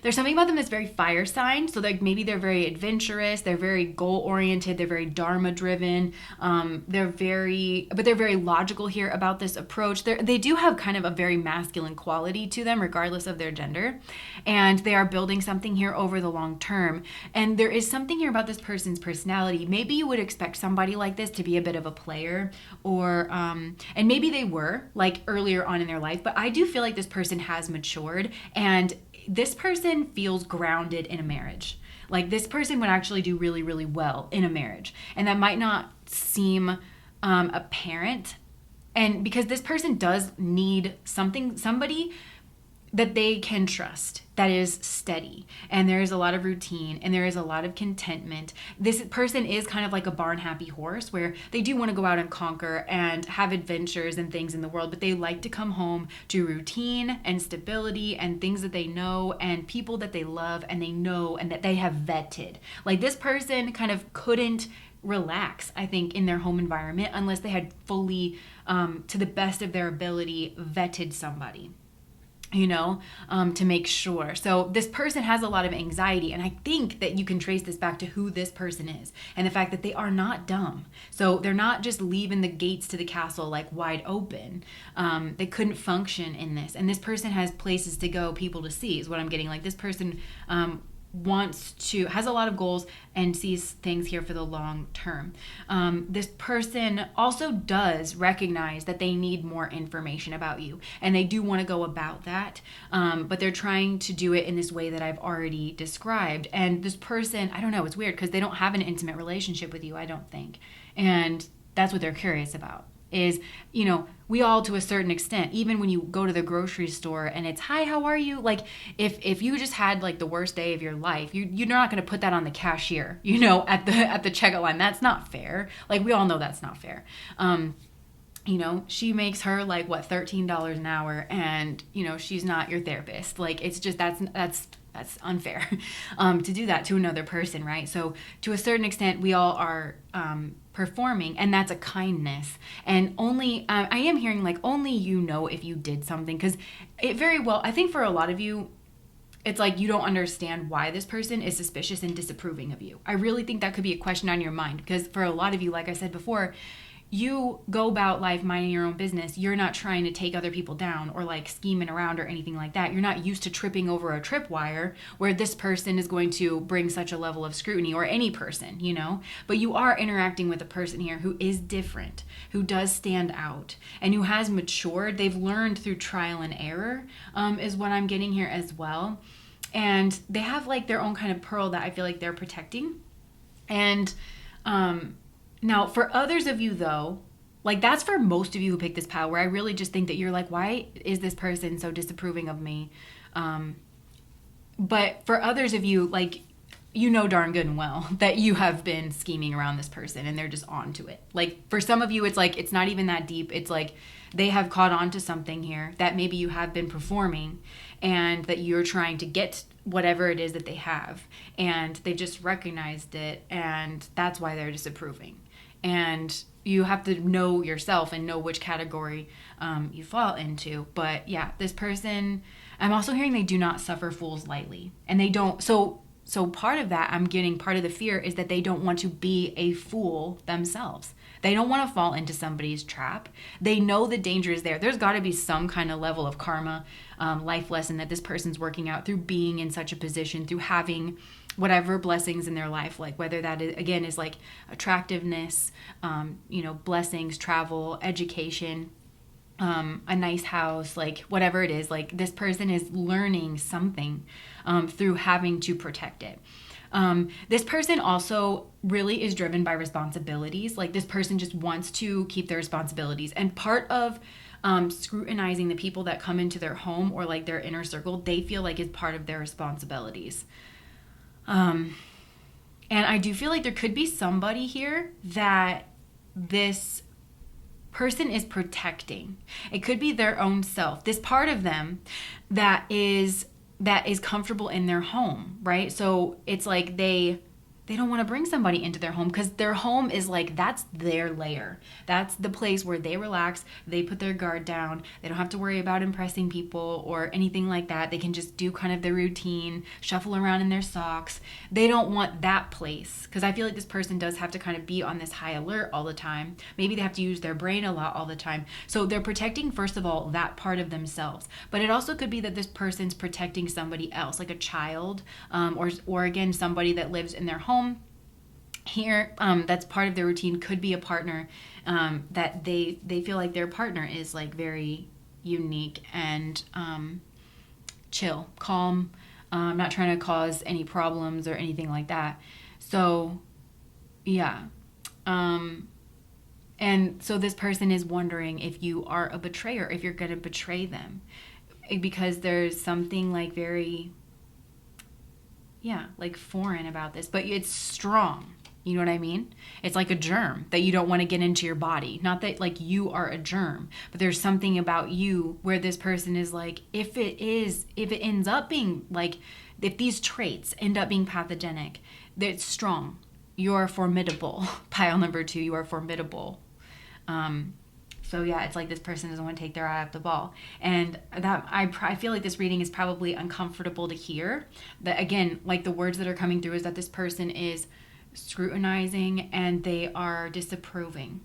there's something about them that's very fire sign. So like maybe they're very adventurous, they're very goal oriented, they're very dharma driven. They're very logical here about this approach. They do have kind of a very masculine quality to them, regardless of their gender. And they are building something here over the long term. And there is something here about this person's personality. Maybe you would expect somebody like this to be a bit of a player, or, and maybe they were like earlier on in their life, but I do feel like this person has matured, and this person feels grounded in a marriage. Like this person would actually do really, really well in a marriage. And that might not seem apparent. And because this person does need somebody that they can trust, that is steady, and there is a lot of routine, and there is a lot of contentment. This person is kind of like a barn happy horse, where they do want to go out and conquer and have adventures and things in the world, but they like to come home to routine and stability and things that they know and people that they love and they know and that they have vetted. Like this person kind of couldn't relax, I think, in their home environment unless they had fully, to the best of their ability, vetted somebody, to make sure. So this person has a lot of anxiety, and I think that you can trace this back to who this person is and the fact that they are not dumb. So they're not just leaving the gates to the castle like wide open. They couldn't function in this. And this person has places to go, people to see is what I'm getting. Like this person has a lot of goals and sees things here for the long term. This person also does recognize that they need more information about you, and they do want to go about that, but they're trying to do it in this way that I've already described. And this person, I don't know, it's weird because they don't have an intimate relationship with you, I don't think, and that's what they're curious about, is, we all, to a certain extent, even when you go to the grocery store and it's, hi, how are you? Like, if you just had like the worst day of your life, you're not going to put that on the cashier, at the checkout line. That's not fair. Like, we all know that's not fair. She makes her like what, $13 an hour, and she's not your therapist. Like, it's just that's unfair to do that to another person, right? So to a certain extent, we all are performing, and that's a kindness. And only I am hearing like only if you did something, because it very well, I think for a lot of you, it's like you don't understand why this person is suspicious and disapproving of you. I really think that could be a question on your mind, because for a lot of you, like I said before, you go about life minding your own business. You're not trying to take other people down or like scheming around or anything like that. You're not used to tripping over a tripwire where this person is going to bring such a level of scrutiny, or any person, But you are interacting with a person here who is different, who does stand out, and who has matured. They've learned through trial and error, is what I'm getting here as well. And they have like their own kind of pearl that I feel like they're protecting. And, now, for others of you, though, like that's for most of you who pick this pile, where I really just think that you're like, why is this person so disapproving of me? But for others of you, like, darn good and well that you have been scheming around this person and they're just onto it. Like, for some of you, it's like, it's not even that deep. It's like they have caught on to something here that maybe you have been performing, and that you're trying to get whatever it is that they have, and they've just recognized it, and that's why they're disapproving. And you have to know yourself and know which category you fall into. But yeah, this person, I'm also hearing they do not suffer fools lightly. And they don't, so part of that, I'm getting part of the fear is that they don't want to be a fool themselves. They don't want to fall into somebody's trap. They know the danger is there. There's got to be some kind of level of karma, life lesson that this person's working out through being in such a position, through having whatever blessings in their life, like whether that is, again, is like attractiveness, blessings, travel, education, a nice house, like whatever it is, like this person is learning something through having to protect it. This person also really is driven by responsibilities. Like, this person just wants to keep their responsibilities. And part of scrutinizing the people that come into their home or like their inner circle, they feel like is part of their responsibilities. And I do feel like there could be somebody here that this person is protecting. It could be their own self, this part of them that is comfortable in their home, right? So it's like they don't want to bring somebody into their home, because their home is like, that's their lair. That's the place where they relax. They put their guard down. They don't have to worry about impressing people or anything like that. They can just do kind of their routine, shuffle around in their socks. They don't want that place, because I feel like this person does have to kind of be on this high alert all the time. Maybe they have to use their brain a lot all the time. So they're protecting, first of all, that part of themselves. But it also could be that this person's protecting somebody else, like a child, or again, somebody that lives in their home. Here, that's part of their routine. Could be a partner that they feel like their partner is like very unique and chill, calm, not trying to cause any problems or anything like that. So yeah, and so this person is wondering if you are a betrayer, if you're going to betray them, because there's something like very, like foreign about this, but it's strong. You know what I mean? It's like a germ that you don't want to get into your body. Not that like you are a germ, but there's something about you where this person is like, if it ends up being like, if these traits end up being pathogenic, it's strong. You're formidable. Pile number 2, you are formidable. So yeah, it's like this person doesn't want to take their eye off the ball. And that I feel like this reading is probably uncomfortable to hear. That again, like the words that are coming through is that this person is scrutinizing and they are disapproving.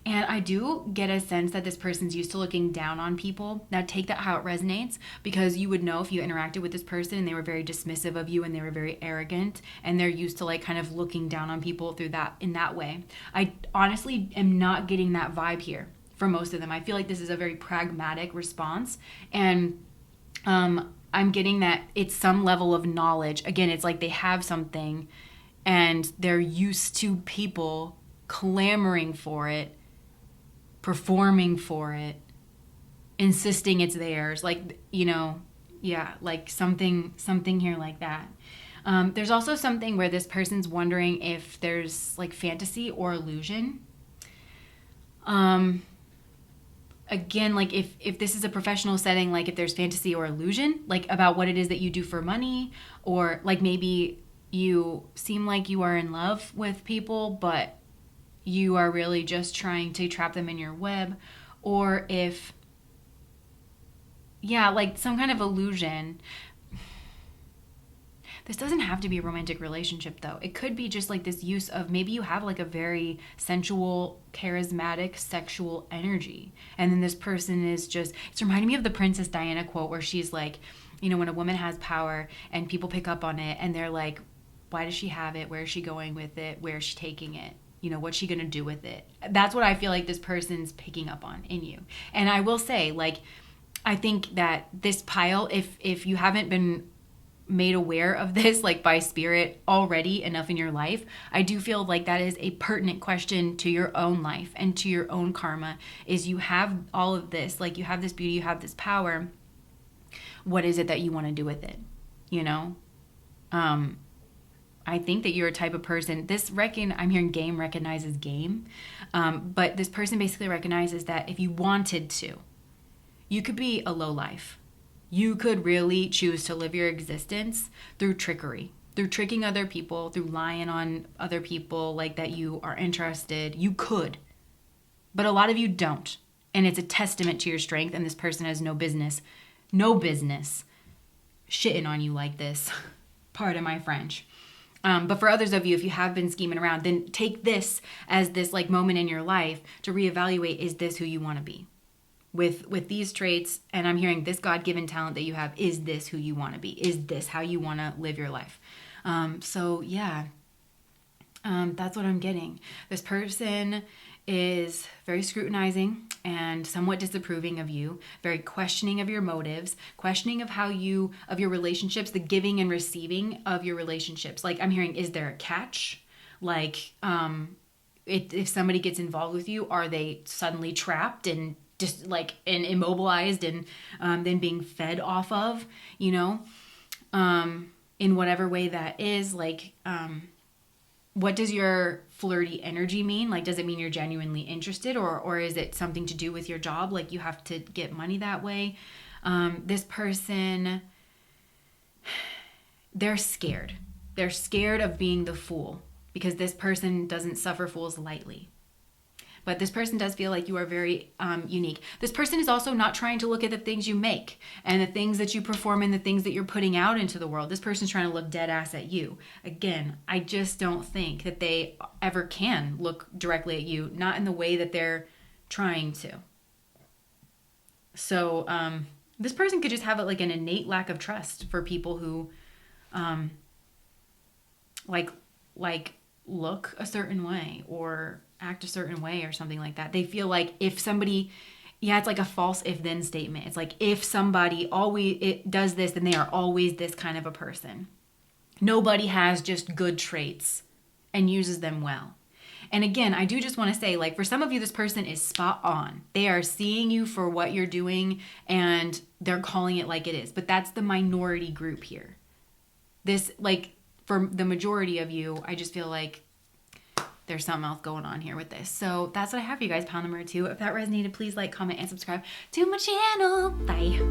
And I do get a sense that this person's used to looking down on people. Now take that how it resonates, because you would know if you interacted with this person and they were very dismissive of you and they were very arrogant and they're used to like kind of looking down on people through that, in that way. I honestly am not getting that vibe here for most of them. I feel like this is a very pragmatic response, and I'm getting that it's some level of knowledge. Again, it's like they have something and they're used to people clamoring for it, performing for it, insisting it's theirs, like, yeah, like something here like that. There's also something where this person's wondering if there's like fantasy or illusion. Again, like if this is a professional setting, like if there's fantasy or illusion, like about what it is that you do for money, or like maybe you seem like you are in love with people, but you are really just trying to trap them in your web, or if, yeah, like some kind of illusion. This doesn't have to be a romantic relationship though. It could be just like this use of, maybe you have like a very sensual, charismatic, sexual energy. And then this person is just, it's reminding me of the Princess Diana quote where she's like, when a woman has power and people pick up on it and they're like, why does she have it? Where is she going with it? Where is she taking it? What's she going to do with it? That's what I feel like this person's picking up on in you. And I will say, like, I think that this pile, if you haven't been made aware of this, like by spirit already enough in your life, I do feel like that is a pertinent question to your own life and to your own karma, is you have all of this, like you have this beauty, you have this power. What is it that you want to do with it? I think that you're a type of person, I'm hearing game recognizes game. But this person basically recognizes that if you wanted to, you could be a lowlife. You could really choose to live your existence through trickery, through tricking other people, through lying on other people, like that you are interested. You could, but a lot of you don't. And it's a testament to your strength. And this person has no business shitting on you like this. Pardon my French. But for others of you, if you have been scheming around, then take this as this like moment in your life to reevaluate, is this who you want to be? With these traits, and I'm hearing this God-given talent that you have, is this who you want to be? Is this how you want to live your life? So yeah, that's what I'm getting. This person is very scrutinizing and somewhat disapproving of you, very questioning of your motives, questioning of of your relationships, the giving and receiving of your relationships. Like I'm hearing, is there a catch? Like, if somebody gets involved with you, are they suddenly trapped and just like and immobilized and then being fed off of, in whatever way that is? Like, what does your flirty energy mean? Like, does it mean you're genuinely interested, or is it something to do with your job? Like you have to get money that way. This person, they're scared. They're scared of being the fool, because this person doesn't suffer fools lightly. But this person does feel like you are very unique. This person is also not trying to look at the things you make and the things that you perform and the things that you're putting out into the world. This person's trying to look dead ass at you. Again, I just don't think that they ever can look directly at you, not in the way that they're trying to. So this person could just have like an innate lack of trust for people who like look a certain way or act a certain way or something like that. They feel like if somebody, it's like a false if-then statement. It's like if somebody does this, then they are always this kind of a person. Nobody has just good traits and uses them well. And again, I do just want to say, like, for some of you, this person is spot on. They are seeing you for what you're doing and they're calling it like it is. But that's the minority group here. This, like, for the majority of you, I just feel like there's something else going on here with this. So that's what I have for you guys, pile number 2. If that resonated, please like, comment, and subscribe to my channel. Bye.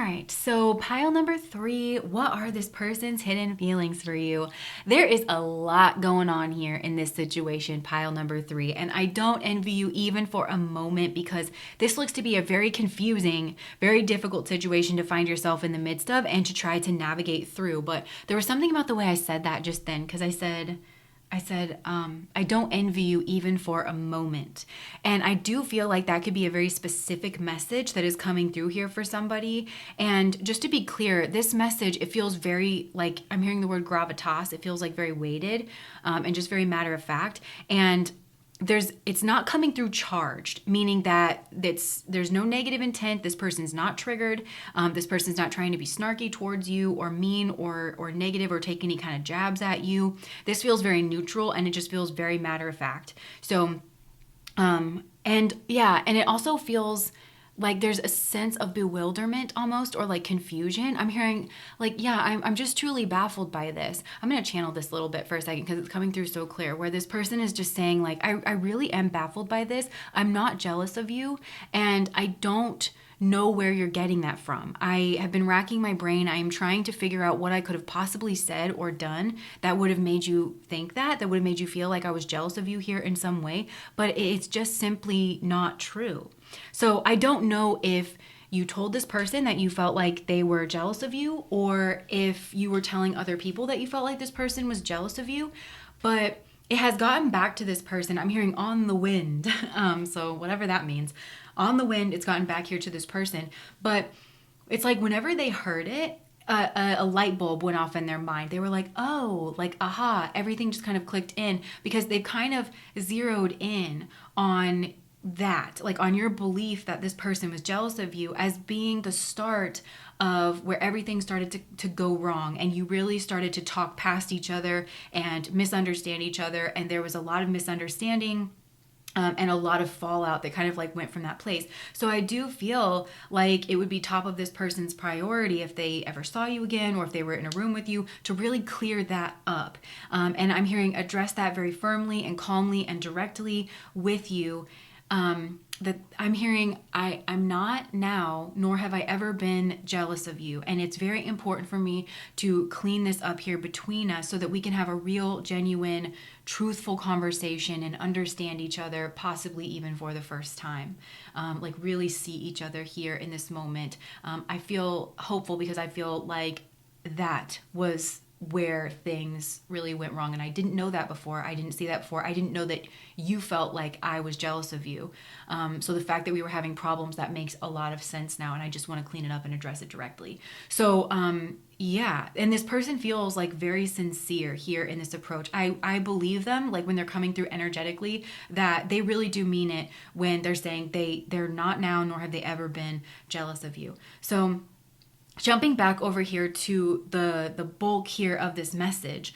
right, so pile number 3, what are this person's hidden feelings for you? There is a lot going on here in this situation, pile number 3, and I don't envy you even for a moment because this looks to be a very confusing, very difficult situation to find yourself in the midst of and to try to navigate through. But there was something about the way I said that just then because I said, I don't envy you even for a moment. And I do feel like that could be a very specific message that is coming through here for somebody. And just to be clear, this message, it feels very like, I'm hearing the word gravitas. It feels like very weighted and just very matter of fact. And it's not coming through charged, meaning that there's no negative intent. This person's not triggered. This person's not trying to be snarky towards you or mean or negative or take any kind of jabs at you. This feels very neutral and it just feels very matter of fact. So, and it also feels like there's a sense of bewilderment almost or like confusion. I'm hearing like, I'm just truly baffled by this. I'm going to channel this a little bit for a second because it's coming through so clear where this person is just saying like, I really am baffled by this. I'm not jealous of you and I don't know where you're getting that from. I have been racking my brain. I am trying to figure out what I could have possibly said or done that would have made you think that would have made you feel like I was jealous of you here in some way, but it's just simply not true. So I don't know if you told this person that you felt like they were jealous of you or if you were telling other people that you felt like this person was jealous of you, but it has gotten back to this person. I'm hearing on the wind. So whatever that means. On the wind, it's gotten back here to this person. But it's like whenever they heard it, a light bulb went off in their mind. They were like, oh, like, aha, everything just kind of clicked in because they've kind of zeroed in on that, like on your belief that this person was jealous of you as being the start of where everything started to go wrong and you really started to talk past each other and misunderstand each other. And there was a lot of misunderstanding and a lot of fallout that kind of like went from that place. So I do feel like it would be top of this person's priority if they ever saw you again or if they were in a room with you to really clear that up. And I'm hearing address that very firmly and calmly and directly with you. That I'm hearing, I'm not now, nor have I ever been jealous of you. And it's very important for me to clean this up here between us so that we can have a real, genuine, truthful conversation and understand each other, possibly even for the first time. Like really see each other here in this moment. I feel hopeful because I feel like that was where things really went wrong. And I didn't know that before. I didn't see that before. I didn't know that you felt like I was jealous of you. So the fact that we were having problems, that makes a lot of sense now. And I just want to clean it up and address it directly. So, and this person feels like very sincere here in this approach. I believe them, like when they're coming through energetically, that they really do mean it when they're saying they're not now, nor have they ever been jealous of you. So jumping back over here to the bulk here of this message,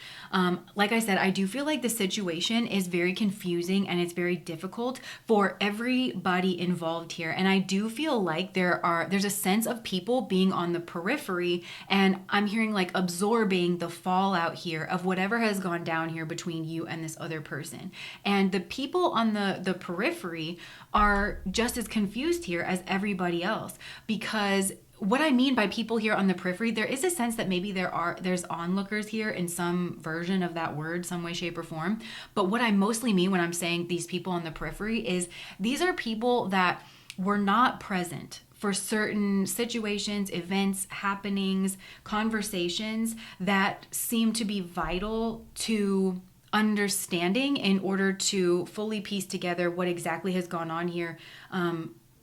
like I said, I do feel like the situation is very confusing and it's very difficult for everybody involved here. And I do feel like there's a sense of people being on the periphery, and I'm hearing like absorbing the fallout here of whatever has gone down here between you and this other person. And the people on the periphery are just as confused here as everybody else, because what I mean by people here on the periphery, there is a sense that maybe there's onlookers here in some version of that word, some way, shape, or form. But what I mostly mean when I'm saying these people on the periphery is these are people that were not present for certain situations, events, happenings, conversations that seem to be vital to understanding in order to fully piece together what exactly has gone on here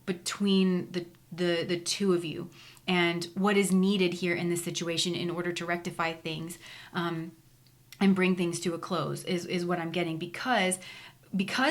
between the two of you and what is needed here in this situation in order to rectify things and bring things to a close is what I'm getting, because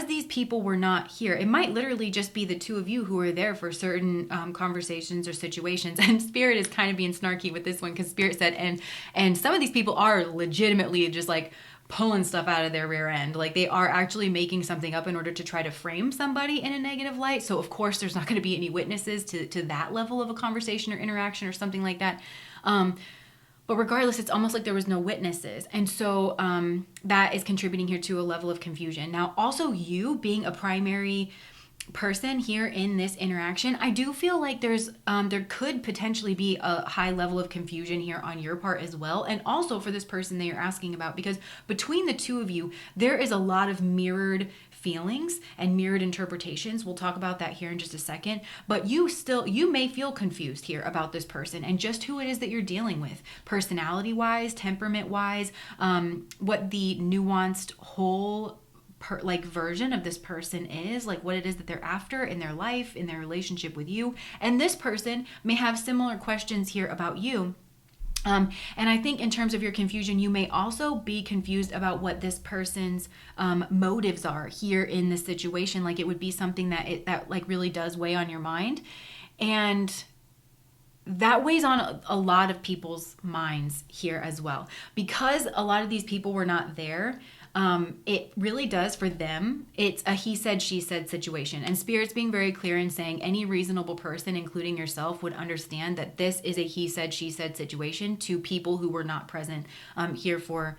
these people were not here. It might literally just be the two of you who are there for certain conversations or situations. And Spirit is kind of being snarky with this one because Spirit said, and some of these people are legitimately just like pulling stuff out of their rear end. Like they are actually making something up in order to try to frame somebody in a negative light. So of course there's not going to be any witnesses to that level of a conversation or interaction or something like that. But regardless, it's almost like there was no witnesses. And so that is contributing here to a level of confusion. Now, also you being a primary person here in this interaction, I do feel like there could potentially be a high level of confusion here on your part as well, and also for this person that you're asking about, because between the two of you, there is a lot of mirrored feelings and mirrored interpretations. We'll talk about that here in just a second, but you may feel confused here about this person and just who it is that you're dealing with, personality wise, temperament wise, what the nuanced whole version of this person is, like what it is that they're after in their life, in their relationship with you. And this person may have similar questions here about you. And I think in terms of your confusion, you may also be confused about what this person's motives are here in this situation. Like it would be something that like really does weigh on your mind. And that weighs on a lot of people's minds here as well. Because a lot of these people were not there, it really does for them. It's a he said, she said situation. And Spirit's being very clear in saying any reasonable person, including yourself, would understand that this is a he said, she said situation to people who were not present here for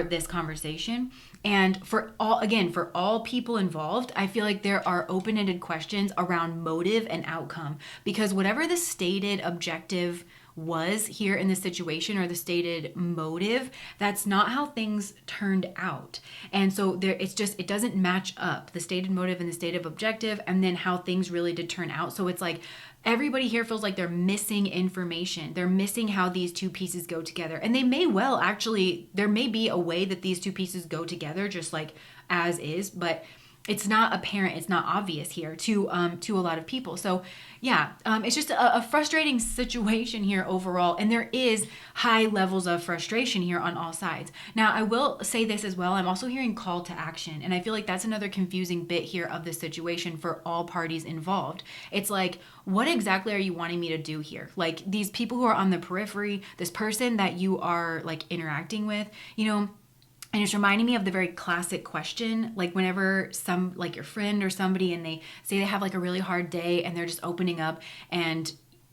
this conversation. And for all people involved, I feel like there are open-ended questions around motive and outcome, because whatever the stated objective was here in this situation, or the stated motive, that's not how things turned out. And so it doesn't match up, the stated motive and the stated objective, and then how things really did turn out. So it's like everybody here feels like they're missing information. They're missing how these two pieces go together. And they may well actually, there may be a way that these two pieces go together just like as is, but it's not apparent, it's not obvious here to a lot of people. So yeah, it's just a frustrating situation here overall, and there is high levels of frustration here on all sides. Now, I will say this as well, I'm also hearing call to action, and I feel like that's another confusing bit here of this situation for all parties involved. It's like, what exactly are you wanting me to do here? Like these people who are on the periphery, this person that you are like interacting with, you know. And it's reminding me of the very classic question, like whenever like your friend or somebody, and they say they have like a really hard day and they're just opening up, and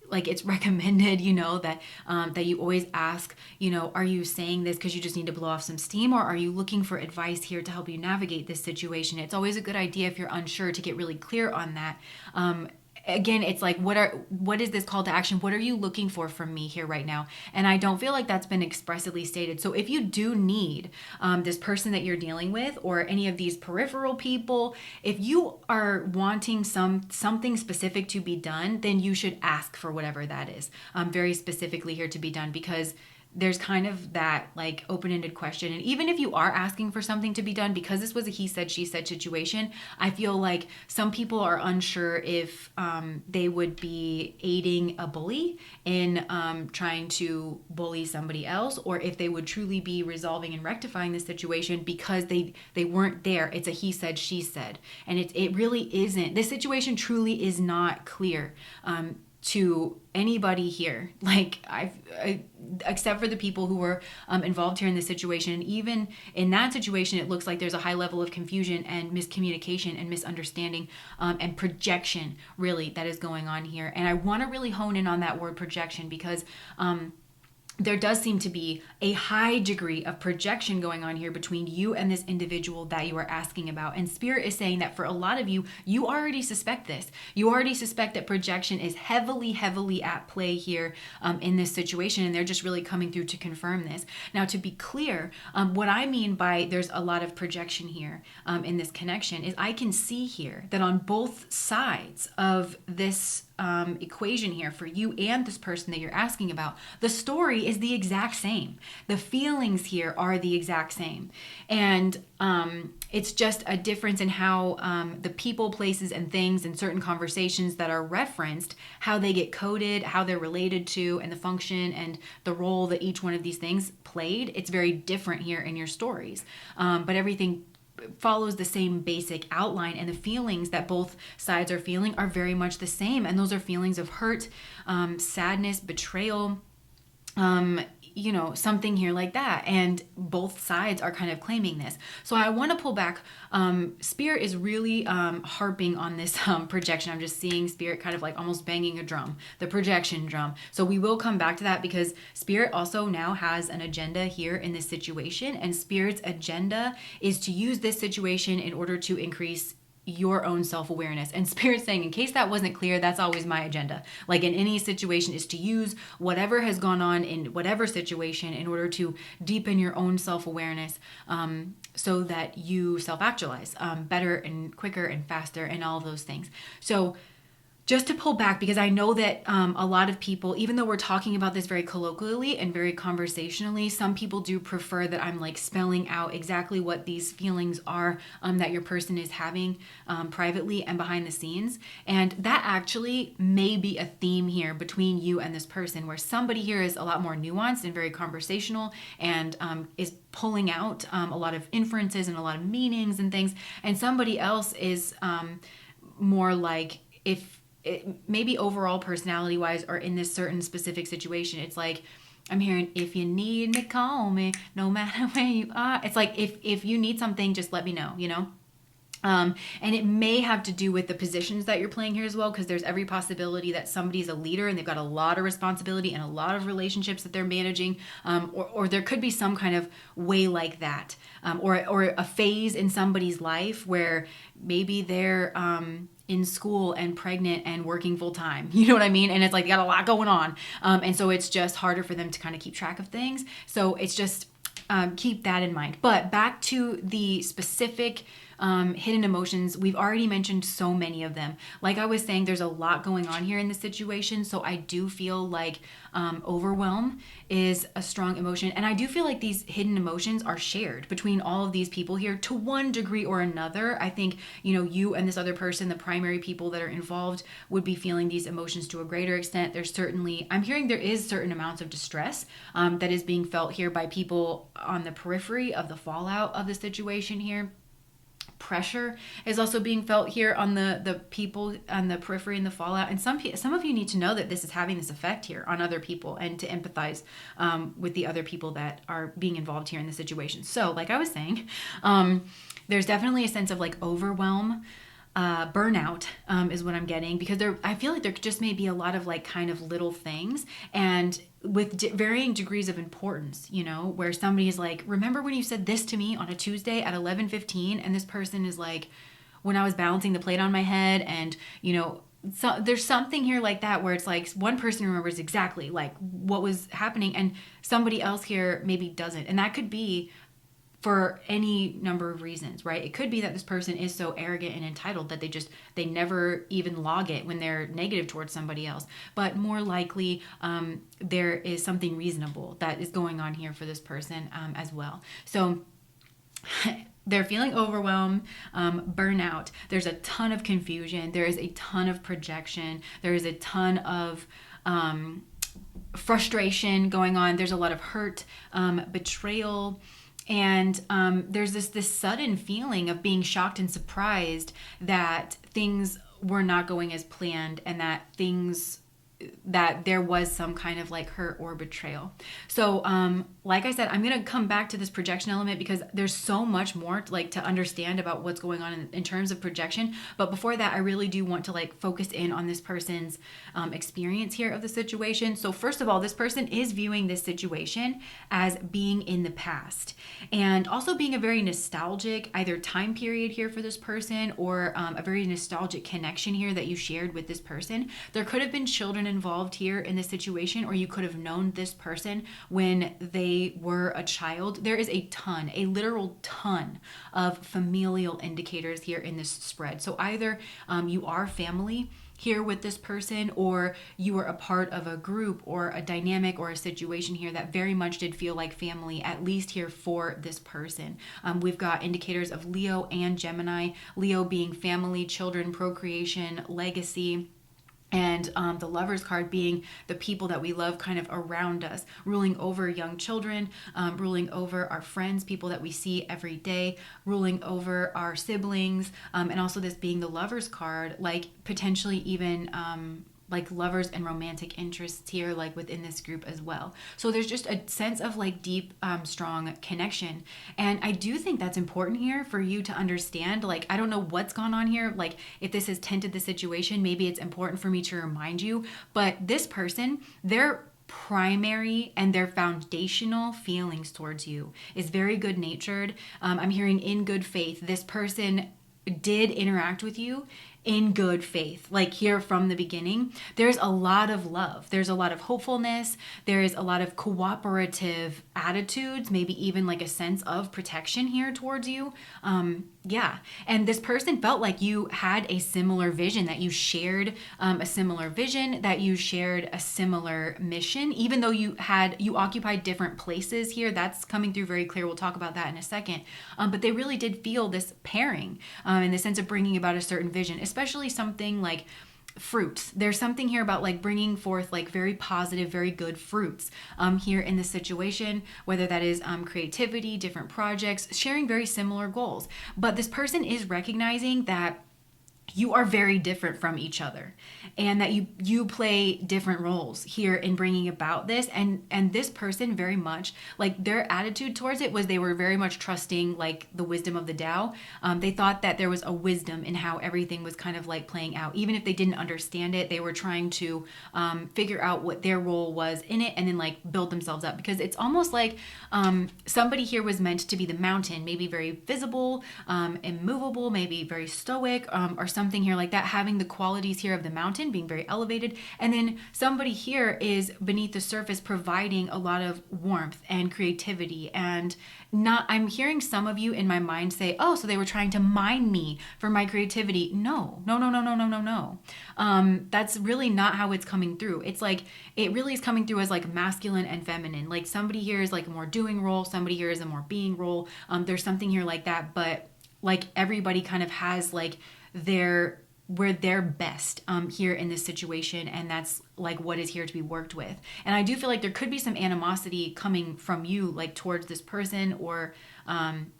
like it's recommended, that you always ask, are you saying this because you just need to blow off some steam, or are you looking for advice here to help you navigate this situation? It's always a good idea, if you're unsure, to get really clear on that. Again, it's like, what is this call to action? What are you looking for from me here right now? And I don't feel like that's been expressly stated. So if you do need this person that you're dealing with, or any of these peripheral people, if you are wanting something specific to be done, then you should ask for whatever that is, very specifically here to be done, because there's kind of that like open-ended question. And even if you are asking for something to be done, because this was a he said, she said situation, I feel like some people are unsure if they would be aiding a bully in trying to bully somebody else, or if they would truly be resolving and rectifying the situation because they weren't there. It's a he said, she said. And it really isn't. This situation truly is not clear to anybody here, like except for the people who were involved here in this situation. And even in that situation, it looks like there's a high level of confusion and miscommunication and misunderstanding and projection, really, that is going on here. And I want to really hone in on that word projection, because there does seem to be a high degree of projection going on here between you and this individual that you are asking about. And Spirit is saying that for a lot of you, you already suspect this. You already suspect that projection is heavily, heavily at play here in this situation. And they're just really coming through to confirm this. Now, to be clear, what I mean by there's a lot of projection here in this connection is I can see here that on both sides of this equation here for you and this person that you're asking about, the story is the exact same. The feelings here are the exact same. And it's just a difference in how the people, places, and things and certain conversations that are referenced, how they get coded, how they're related to, and the function and the role that each one of these things played. It's very different here in your stories. But everything follows the same basic outline, and the feelings that both sides are feeling are very much the same. And those are feelings of hurt, sadness, betrayal, something here like that. And both sides are kind of claiming this. So I want to pull back. Spirit is really harping on this projection. I'm just seeing Spirit kind of like almost banging a drum, the projection drum. So we will come back to that, because Spirit also now has an agenda here in this situation. And Spirit's agenda is to use this situation in order to increase your own self-awareness. And Spirit's saying, in case that wasn't clear, that's always my agenda. Like in any situation, is to use whatever has gone on in whatever situation in order to deepen your own self-awareness, so that you self-actualize better and quicker and faster and all of those things. So just to pull back, because I know that a lot of people, even though we're talking about this very colloquially and very conversationally, some people do prefer that I'm like spelling out exactly what these feelings are that your person is having privately and behind the scenes. And that actually may be a theme here between you and this person, where somebody here is a lot more nuanced and very conversational and is pulling out a lot of inferences and a lot of meanings and things. And somebody else is more like, if maybe overall personality wise or in this certain specific situation, it's like I'm hearing, if you need me, call me, no matter where you are. It's like, if you need something, just let me know, you know. And it may have to do with the positions that you're playing here as well, because there's every possibility that somebody's a leader and they've got a lot of responsibility and a lot of relationships that they're managing, or there could be some kind of way like that, or a phase in somebody's life where maybe they're in school and pregnant and working full time. You know what I mean? And it's like they got a lot going on, and so it's just harder for them to kind of keep track of things. So it's just keep that in mind. But back to the specific hidden emotions, we've already mentioned so many of them. Like I was saying, there's a lot going on here in this situation. So I do feel like overwhelm is a strong emotion. And I do feel like these hidden emotions are shared between all of these people here to one degree or another. I think, you know, you and this other person, the primary people that are involved, would be feeling these emotions to a greater extent. There's certainly, I'm hearing there is certain amounts of distress that is being felt here by people on the periphery of the fallout of the situation here. Pressure is also being felt here on the people on the periphery and the fallout. And some of you need to know that this is having this effect here on other people, and to empathize with the other people that are being involved here in the situation. So like I was saying, there's definitely a sense of like overwhelm. Burnout is what I'm getting, because I feel like there just may be a lot of like kind of little things, and with varying degrees of importance, you know, where somebody is like, remember when you said this to me on a Tuesday at 11:15, and this person is like, when I was balancing the plate on my head, and you know, so there's something here like that where it's like one person remembers exactly like what was happening, and somebody else here maybe doesn't. And that could be for any number of reasons, right? It could be that this person is so arrogant and entitled that they never even log it when they're negative towards somebody else. But more likely, there is something reasonable that is going on here for this person as well. So they're feeling overwhelmed, burnout. There's a ton of confusion. There is a ton of projection. There is a ton of frustration going on. There's a lot of hurt, betrayal. And there's this sudden feeling of being shocked and surprised that things were not going as planned, and that there was some kind of like hurt or betrayal. So like I said, I'm going to come back to this projection element because there's so much more to understand about what's going on in terms of projection. But before that, I really do want to like focus in on this person's experience here of the situation. So first of all, this person is viewing this situation as being in the past, and also being a very nostalgic either time period here for this person, or a very nostalgic connection here that you shared with this person. There could have been children involved here in this situation, or you could have known this person when they were a child. There is a literal ton of familial indicators here in this spread. So either you are family here with this person, or you are a part of a group or a dynamic or a situation here that very much did feel like family, at least here for this person. We've got indicators of Leo and Gemini, Leo being family, children, procreation, legacy, and the Lover's card being the people that we love kind of around us, ruling over young children, ruling over our friends, people that we see every day, ruling over our siblings, and also this being the Lover's card, like potentially even like lovers and romantic interests here, like within this group as well. So there's just a sense of like deep, strong connection. And I do think that's important here for you to understand. Like, I don't know what's gone on here. Like, if this has tinted the situation, maybe it's important for me to remind you. But this person, their primary and their foundational feelings towards you is very good natured. I'm hearing in good faith. This person did interact with you in good faith, like here from the beginning, there's a lot of love. There's a lot of hopefulness. There is a lot of cooperative attitudes, maybe even like a sense of protection here towards you. Yeah. And this person felt like you had a similar vision, that you shared a similar vision, that you shared a similar mission, even though you occupied different places here. That's coming through very clear. We'll talk about that in a second. But they really did feel this pairing in the sense of bringing about a certain vision, especially something like fruits. There's something here about like bringing forth like very positive, very good fruits here in this situation, whether that is creativity, different projects, sharing very similar goals. But this person is recognizing that you are very different from each other, and that you play different roles here in bringing about this. And this person very much, like, their attitude towards it was they were very much trusting like the wisdom of the Tao. They thought that there was a wisdom in how everything was kind of like playing out. Even if they didn't understand it, they were trying to figure out what their role was in it, and then like build themselves up, because it's almost like somebody here was meant to be the mountain, maybe very visible, immovable, maybe very stoic, or something here like that, having the qualities here of the mountain, being very elevated. And then somebody here is beneath the surface, providing a lot of warmth and creativity. And I'm hearing some of you in my mind say, oh, so they were trying to mine me for my creativity. No. That's really not how it's coming through. It's like, it really is coming through as like masculine and feminine. Like somebody here is like a more doing role, somebody here is a more being role. There's something here like that, but like everybody kind of has like where they're best here in this situation, and that's like what is here to be worked with. And I do feel like there could be some animosity coming from you like towards this person, or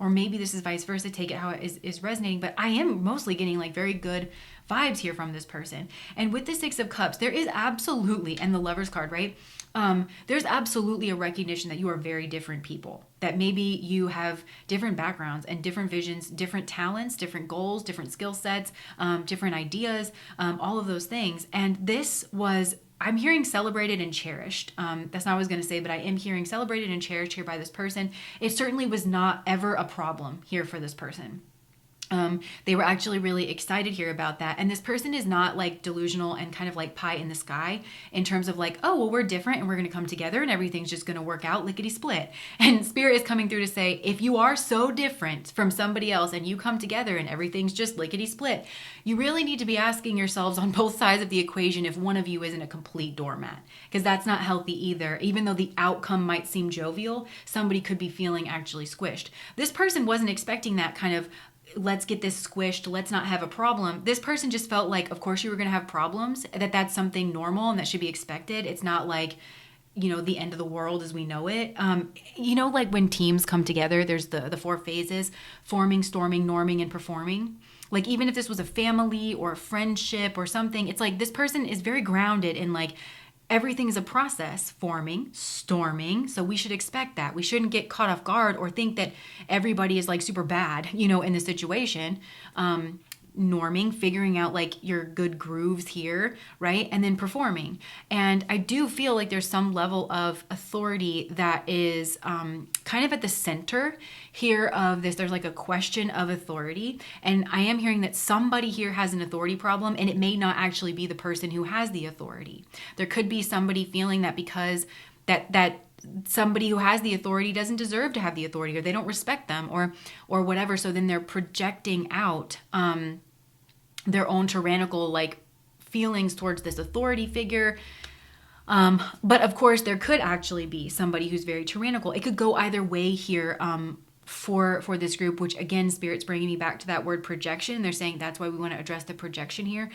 maybe this is vice versa. Take it how it is resonating, but I am mostly getting like very good vibes here from this person. And with the Six of Cups, there is absolutely, and the Lover's card, right? There's absolutely a recognition that you are very different people, that maybe you have different backgrounds and different visions, different talents, different goals, different skill sets, different ideas, all of those things. And this was, I'm hearing celebrated and cherished. That's not what I was going to say, but I am hearing celebrated and cherished here by this person. It certainly was not ever a problem here for this person. They were actually really excited here about that. And this person is not like delusional and kind of like pie in the sky in terms of like, oh, well, we're different and we're going to come together and everything's just going to work out lickety split. And Spirit is coming through to say, if you are so different from somebody else and you come together and everything's just lickety split, you really need to be asking yourselves on both sides of the equation if one of you isn't a complete doormat, because that's not healthy either. Even though the outcome might seem jovial, somebody could be feeling actually squished. This person wasn't expecting that kind of, let's get this squished, let's not have a problem. This person just felt like, of course you were going to have problems, that's something normal and that should be expected. It's not like, the end of the world as we know it. Like when teams come together, there's the four phases: forming, storming, norming, and performing. Like even if this was a family or a friendship or something, it's like this person is very grounded in like, everything is a process: forming, storming. So we should expect that. We shouldn't get caught off guard or think that everybody is like super bad, in the situation. Norming, figuring out like your good grooves here, right? And then performing. And I do feel like there's some level of authority that is kind of at the center here of this. There's like a question of authority. And I am hearing that somebody here has an authority problem, and it may not actually be the person who has the authority. There could be somebody feeling that because that somebody who has the authority doesn't deserve to have the authority, or they don't respect them, or whatever. So then they're projecting out their own tyrannical like feelings towards this authority figure. But of course there could actually be somebody who's very tyrannical. It could go either way here for this group, which again, Spirit's bringing me back to that word projection. They're saying that's why we want to address the projection here,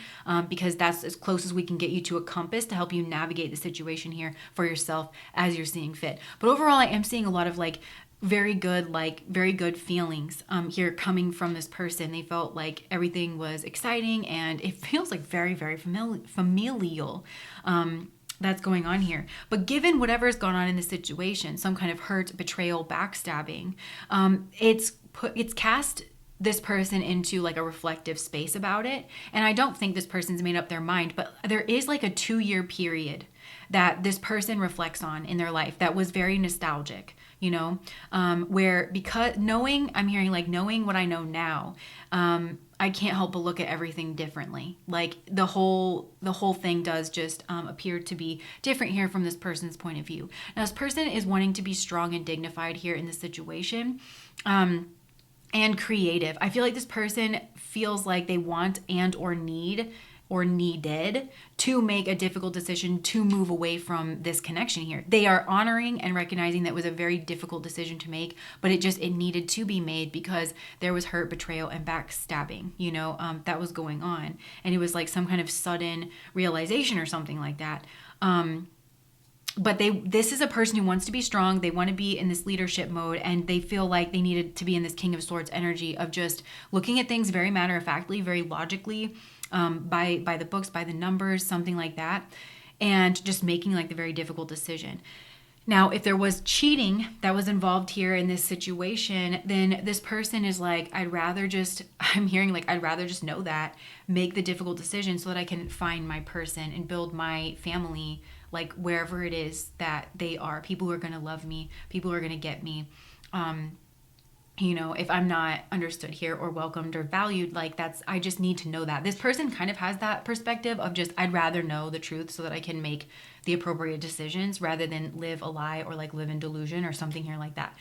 because that's as close as we can get you to a compass to help you navigate the situation here for yourself as you're seeing fit. But overall, I am seeing a lot of like very good feelings here coming from this person. They felt like everything was exciting, and it feels like very, very familial. That's going on here. But given whatever's gone on in the situation, some kind of hurt, betrayal, backstabbing, it's cast this person into like a reflective space about it. And I don't think this person's made up their mind, but there is like a 2-year period that this person reflects on in their life that was very nostalgic, where, because knowing what I know now, I can't help but look at everything differently. Like the whole thing does just appear to be different here from this person's point of view. Now, this person is wanting to be strong and dignified here in this situation. And creative. I feel like this person feels like they want and or need or needed to make a difficult decision to move away from this connection here. They are honoring and recognizing that it was a very difficult decision to make, but it needed to be made because there was hurt, betrayal, and backstabbing, that was going on. And it was like some kind of sudden realization or something like that. But this is a person who wants to be strong. They want to be in this leadership mode, and they feel like they needed to be in this King of Swords energy of just looking at things very matter-of-factly, very logically, by the books, by the numbers, something like that, and just making like the very difficult decision. Now, if there was cheating that was involved here in this situation, then this person is like, I'd rather just know that, make the difficult decision so that I can find my person and build my family, like wherever it is that they are, people who are going to love me, people who are going to get me. If I'm not understood here or welcomed or valued, I just need to know that. This person kind of has that perspective of just, I'd rather know the truth so that I can make the appropriate decisions rather than live a lie or like live in delusion or something here like that.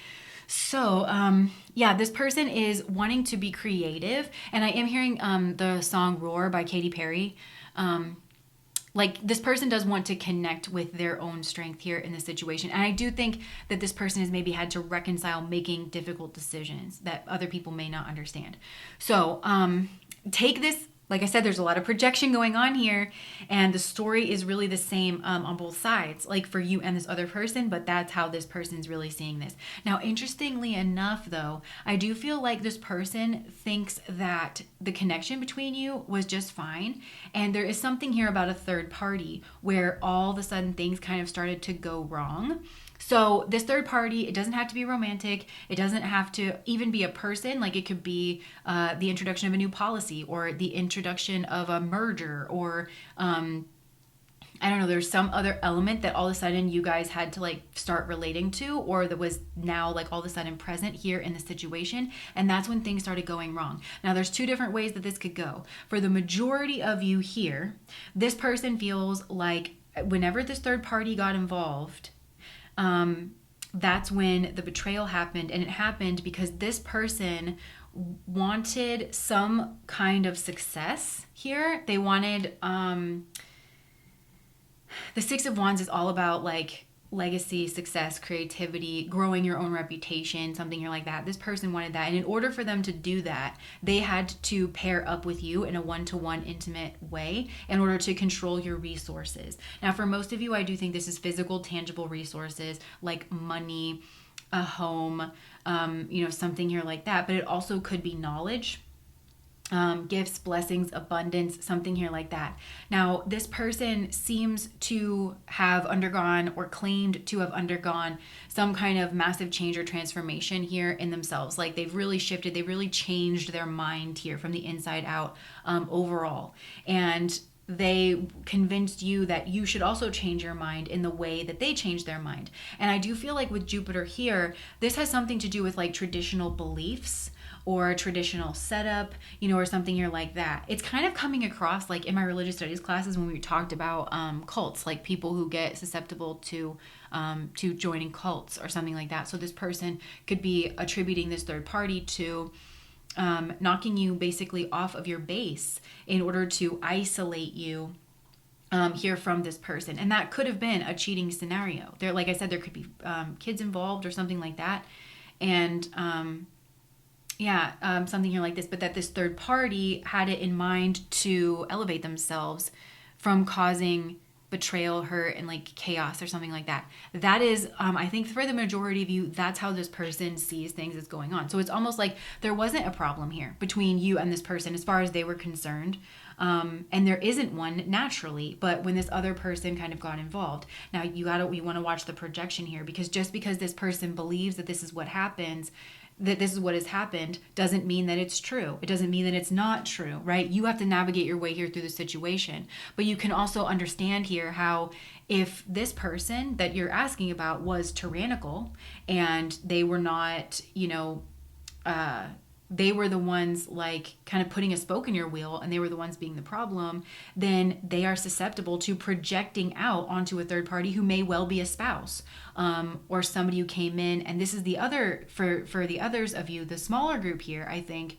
So, this person is wanting to be creative. And I am hearing the song Roar by Katy Perry. This person does want to connect with their own strength here in this situation. And I do think that this person has maybe had to reconcile making difficult decisions that other people may not understand. So take this. Like I said, there's a lot of projection going on here, and the story is really the same on both sides, like for you and this other person, but that's how this person's really seeing this. Now, interestingly enough, though, I do feel like this person thinks that the connection between you was just fine, and there is something here about a third party where all of a sudden things kind of started to go wrong. So this third party, it doesn't have to be romantic. It doesn't have to even be a person. Like it could be the introduction of a new policy or the introduction of a merger or I don't know, there's some other element that all of a sudden you guys had to like start relating to, or that was now like all of a sudden present here in the situation. And that's when things started going wrong. Now there's two different ways that this could go. For the majority of you here, this person feels like whenever this third party got involved, that's when the betrayal happened. And it happened because this person wanted some kind of success here. They wanted, the Six of Wands is all about like legacy, success, creativity, growing your own reputation, something here like that. This person wanted that. And in order for them to do that, they had to pair up with you in a one-to-one intimate way in order to control your resources. Now, for most of you, I do think this is physical, tangible resources like money, a home, something here like that. But it also could be knowledge, gifts, blessings, abundance, something here like that. Now, this person seems to have undergone or claimed to have undergone some kind of massive change or transformation here in themselves. Like they've really shifted, they really changed their mind here from the inside out overall. And they convinced you that you should also change your mind in the way that they changed their mind. And I do feel like with Jupiter here, this has something to do with like traditional beliefs or traditional setup, or something here like that. It's kind of coming across like in my religious studies classes when we talked about cults, like people who get susceptible to joining cults or something like that. So this person could be attributing this third party to knocking you basically off of your base in order to isolate you here from this person. And that could have been a cheating scenario. There, like I said, there could be kids involved or something like that. And something here like this, but that this third party had it in mind to elevate themselves from causing betrayal, hurt, and like chaos or something like that. That is, I think for the majority of you, that's how this person sees things as going on. So it's almost like there wasn't a problem here between you and this person as far as they were concerned. And there isn't one naturally, but when this other person kind of got involved. Now you want to watch the projection here, because just because this person believes that this is what happens, that this is what has happened, doesn't mean that it's true. It doesn't mean that it's not true, right? You have to navigate your way here through the situation. But you can also understand here how if this person that you're asking about was tyrannical and they were not, they were the ones like kind of putting a spoke in your wheel and they were the ones being the problem, then they are susceptible to projecting out onto a third party who may well be a spouse, or somebody who came in. And this is the other, for the others of you, the smaller group here, I think,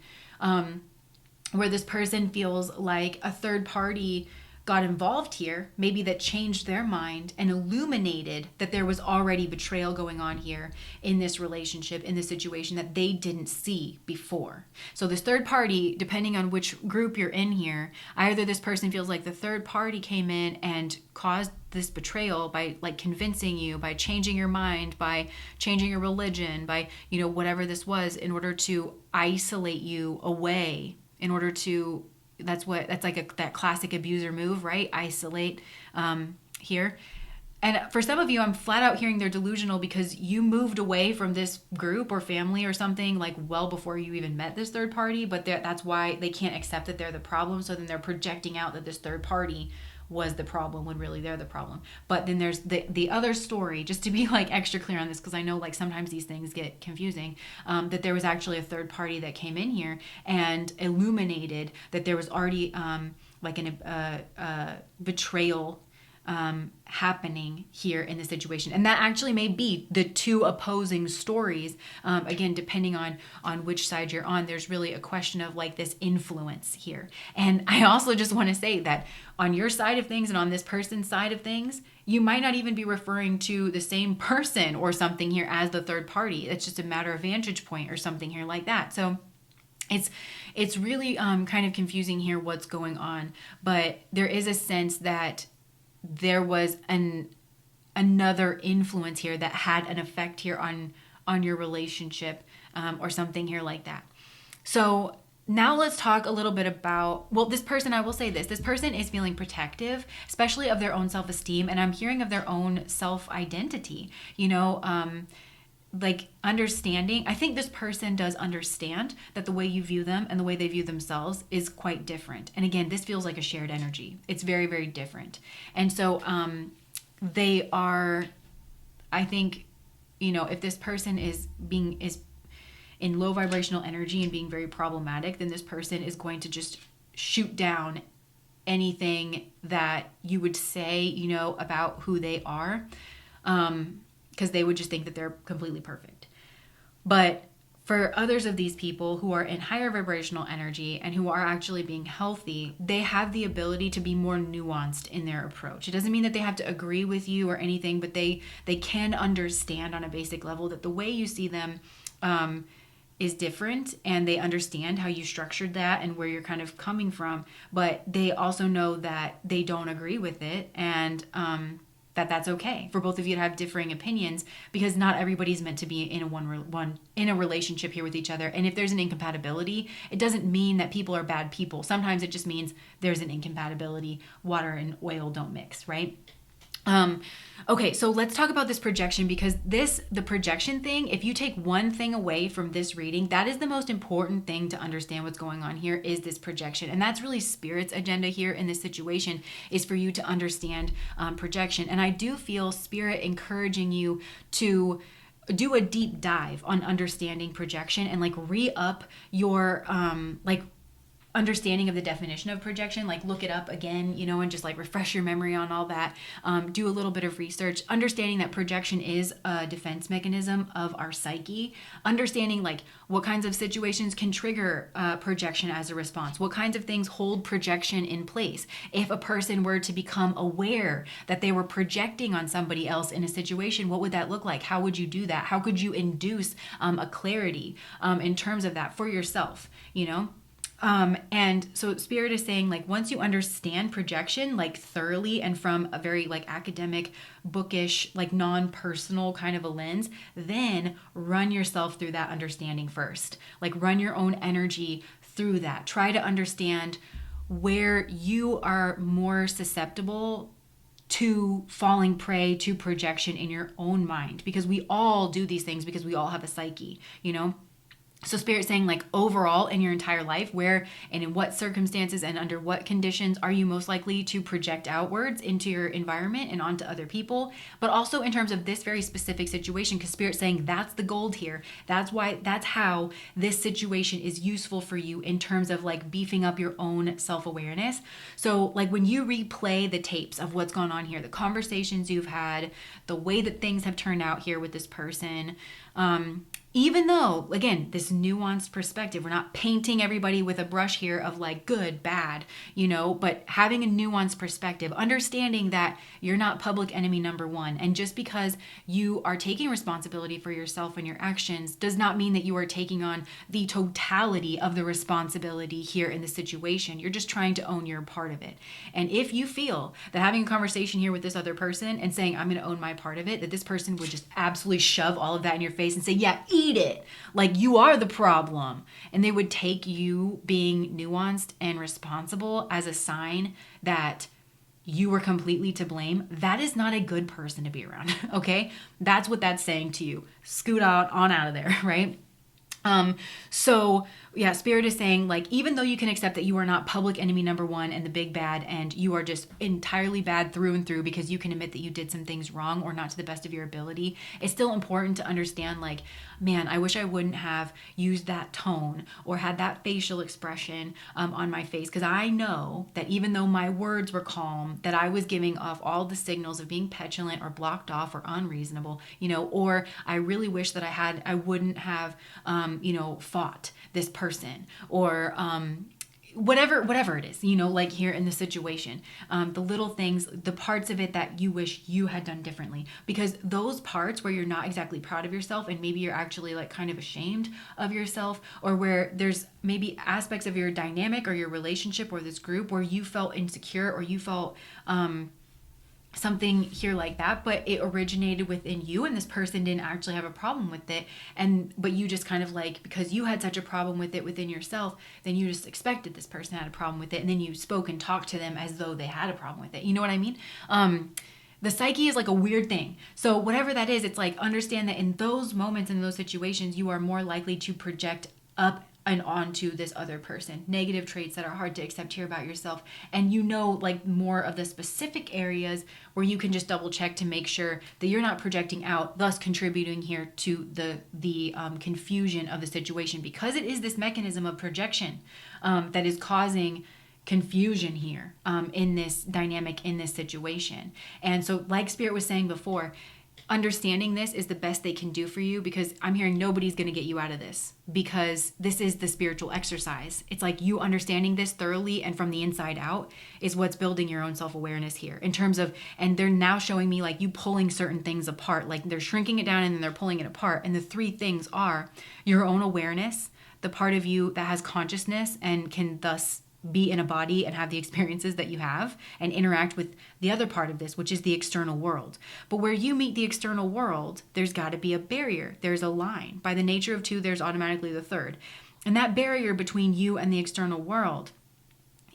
where this person feels like a third party got involved here, maybe that changed their mind and illuminated that there was already betrayal going on here in this relationship, in this situation that they didn't see before. So this third party, depending on which group you're in here, either this person feels like the third party came in and caused this betrayal by like convincing you, by changing your mind, by changing your religion, by, you know, whatever this was, in order to isolate you away, in order to, that's like that classic abuser move, right? Isolate, here. And for some of you, I'm flat out hearing they're delusional because you moved away from this group or family or something like well before you even met this third party, but that's why they can't accept that they're the problem. So then they're projecting out that this third party was the problem when really they're the problem. But then there's the other story, just to be like extra clear on this, because I know like sometimes these things get confusing, that there was actually a third party that came in here and illuminated that there was already like a betrayal happening here in the situation. And that actually may be the two opposing stories. Again, depending on which side you're on, there's really a question of like this influence here. And I also just want to say that on your side of things and on this person's side of things, you might not even be referring to the same person or something here as the third party. It's just a matter of vantage point or something here like that. So it's really kind of confusing here what's going on. But there is a sense that there was another influence here that had an effect here on your relationship, or something here like that. So now let's talk a little bit about, well, this person, I will say this person is feeling protective, especially of their own self-esteem, and I'm hearing of their own self-identity, you know, like understanding. I think this person does understand that the way you view them and the way they view themselves is quite different. And again, this feels like a shared energy. It's very, very different. And so they are, I think, you know, if this person is in low vibrational energy and being very problematic, then this person is going to just shoot down anything that you would say, you know, about who they are. Because they would just think that they're completely perfect. But for others of these people who are in higher vibrational energy and who are actually being healthy, they have the ability to be more nuanced in their approach. It doesn't mean that they have to agree with you or anything, but they can understand on a basic level that the way you see them is different, and they understand how you structured that and where you're kind of coming from. But they also know that they don't agree with it, and that's okay for both of you to have differing opinions, because not everybody's meant to be in a relationship here with each other. And if there's an incompatibility, it doesn't mean that people are bad people. Sometimes it just means there's an incompatibility. Water and oil don't mix, right? Okay, so let's talk about this projection, because the projection thing, if you take one thing away from this reading, that is the most important thing to understand what's going on here, is this projection. And that's really Spirit's agenda here in this situation, is for you to understand projection. And I do feel Spirit encouraging you to do a deep dive on understanding projection and like re-up your understanding of the definition of projection, like look it up again, you know, and just like refresh your memory on all that. Do a little bit of research, understanding that projection is a defense mechanism of our psyche, understanding like what kinds of situations can trigger projection as a response, what kinds of things hold projection in place. If a person were to become aware that they were projecting on somebody else in a situation, what would that look like? How would you do that? How could you induce a clarity in terms of that for yourself, you know? And so Spirit is saying, like, once you understand projection, like thoroughly and from a very like academic, bookish, like non-personal kind of a lens, then run yourself through that understanding first. Like run your own energy through that. Try to understand where you are more susceptible to falling prey to projection in your own mind, because we all do these things because we all have a psyche, you know? So Spirit's saying, like, overall in your entire life, where and in what circumstances and under what conditions are you most likely to project outwards into your environment and onto other people, but also in terms of this very specific situation, because Spirit's saying that's the gold here. That's how this situation is useful for you in terms of like beefing up your own self-awareness. So like when you replay the tapes of what's gone on here, the conversations you've had, the way that things have turned out here with this person, even though, again, this nuanced perspective, we're not painting everybody with a brush here of like good, bad, but having a nuanced perspective, understanding that you're not public enemy number one. And just because you are taking responsibility for yourself and your actions does not mean that you are taking on the totality of the responsibility here in the situation. You're just trying to own your part of it. And if you feel that having a conversation here with this other person and saying, I'm going to own my part of it, that this person would just absolutely shove all of that in your face and say, yeah, eat it. Like you are the problem. And they would take you being nuanced and responsible as a sign that you were completely to blame. That is not a good person to be around. Okay. That's what that's saying to you. Scoot on out of there. Right. So yeah, Spirit is saying like, even though you can accept that you are not public enemy number one and the big bad, and you are just entirely bad through and through because you can admit that you did some things wrong or not to the best of your ability, it's still important to understand like, man, I wish I wouldn't have used that tone or had that facial expression on my face. Cause I know that even though my words were calm, that I was giving off all the signals of being petulant or blocked off or unreasonable, or I really wish that I wouldn't have, fought this person or, whatever it is, like here in the situation, the little things, the parts of it that you wish you had done differently, because those parts where you're not exactly proud of yourself and maybe you're actually like kind of ashamed of yourself, or where there's maybe aspects of your dynamic or your relationship or this group where you felt insecure or you felt, something here like that, but it originated within you and this person didn't actually have a problem with it, but you just kind of like, because you had such a problem with it within yourself, then you just expected this person had a problem with it, and then you spoke and talked to them as though they had a problem with it. You know what I mean? The psyche is like a weird thing. So whatever that is, it's like, understand that in those moments, in those situations, you are more likely to project up and onto this other person negative traits that are hard to accept here about yourself, and like more of the specific areas where you can just double check to make sure that you're not projecting out, thus contributing here to the confusion of the situation, because it is this mechanism of projection that is causing confusion here in this dynamic, in this situation. And so like Spirit was saying before, understanding this is the best they can do for you, because I'm hearing nobody's going to get you out of this, because this is the spiritual exercise. It's like you understanding this thoroughly and from the inside out is what's building your own self-awareness here, in terms of, and they're now showing me like you pulling certain things apart, like they're shrinking it down and then they're pulling it apart. And the three things are your own awareness, the part of you that has consciousness and can thus be in a body and have the experiences that you have and interact with the other part of this, which is the external world. But where you meet the external world, there's got to be a barrier. There's a line. By the nature of two, there's automatically the third. And that barrier between you and the external world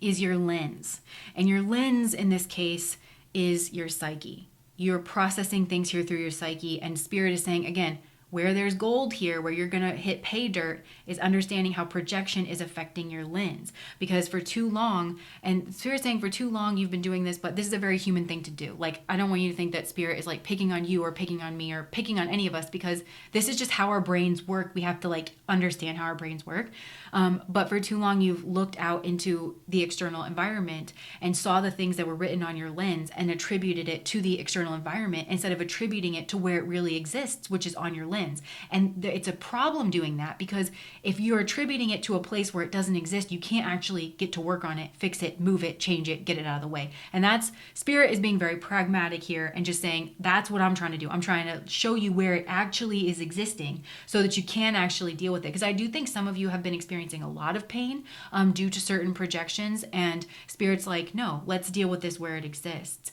is your lens. And your lens in this case is your psyche. You're processing things here through your psyche. And Spirit is saying, again, where there's gold here, where you're going to hit pay dirt, is understanding how projection is affecting your lens. Because for too long, and Spirit's saying for too long you've been doing this, but this is a very human thing to do. Like, I don't want you to think that Spirit is like picking on you or picking on me or picking on any of us, because this is just how our brains work. We have to like understand how our brains work. But for too long you've looked out into the external environment and saw the things that were written on your lens and attributed it to the external environment instead of attributing it to where it really exists, which is on your lens. And it's a problem doing that, because if you're attributing it to a place where it doesn't exist, you can't actually get to work on it, fix it, move it, change it, get it out of the way. And that's, Spirit is being very pragmatic here and just saying, that's what I'm trying to do. I'm trying to show you where it actually is existing so that you can actually deal with it. Because I do think some of you have been experiencing a lot of pain due to certain projections, and Spirit's like, no, let's deal with this where it exists.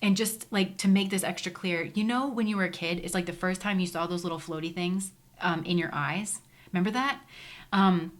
And just like to make this extra clear, when you were a kid, it's like the first time you saw those little floaty things in your eyes. Remember that? And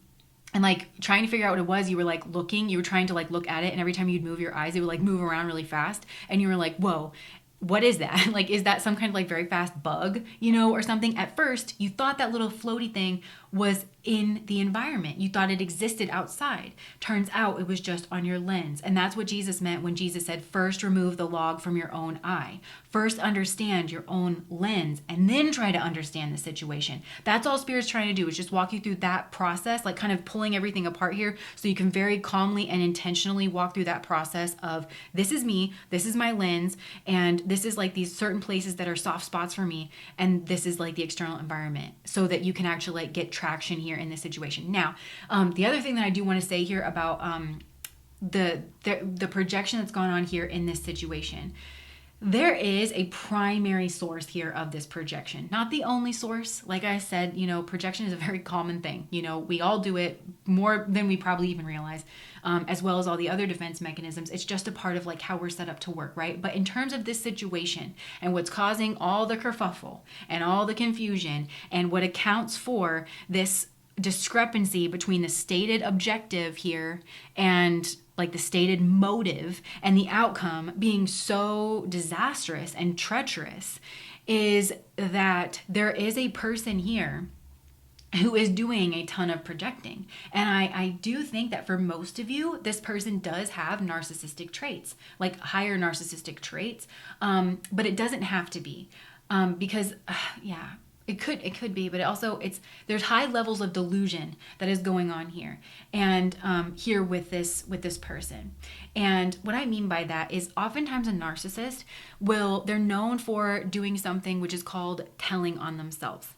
like trying to figure out what it was, you were like looking, you were trying to like look at it, and every time you'd move your eyes, it would like move around really fast. And you were like, whoa. what is that? Like, is that some kind of like very fast bug, or something? At first, you thought that little floaty thing was in the environment. You thought it existed outside. Turns out it was just on your lens. And that's what Jesus meant when Jesus said, first remove the log from your own eye. First understand your own lens and then try to understand the situation. That's all Spirit's trying to do, is just walk you through that process, like kind of pulling everything apart here so you can very calmly and intentionally walk through that process of, this is me, this is my lens, and this is like these certain places that are soft spots for me, and this is like the external environment, so that you can actually like get traction here in this situation. Now, the other thing that I do want to say here about the projection that's gone on here in this situation, there is a primary source here of this projection, not the only source. Like I said, projection is a very common thing. We all do it more than we probably even realize, as well as all the other defense mechanisms. It's just a part of like how we're set up to work, right? But in terms of this situation and what's causing all the kerfuffle and all the confusion, and what accounts for this discrepancy between the stated objective here and like the stated motive and the outcome being so disastrous and treacherous, is that there is a person here who is doing a ton of projecting. And I do think that for most of you, this person does have narcissistic traits, like higher narcissistic traits, but it doesn't have to be, because yeah, it could be, but there's high levels of delusion that is going on here, and here with this person. And what I mean by that is, oftentimes a narcissist they're known for doing something which is called telling on themselves,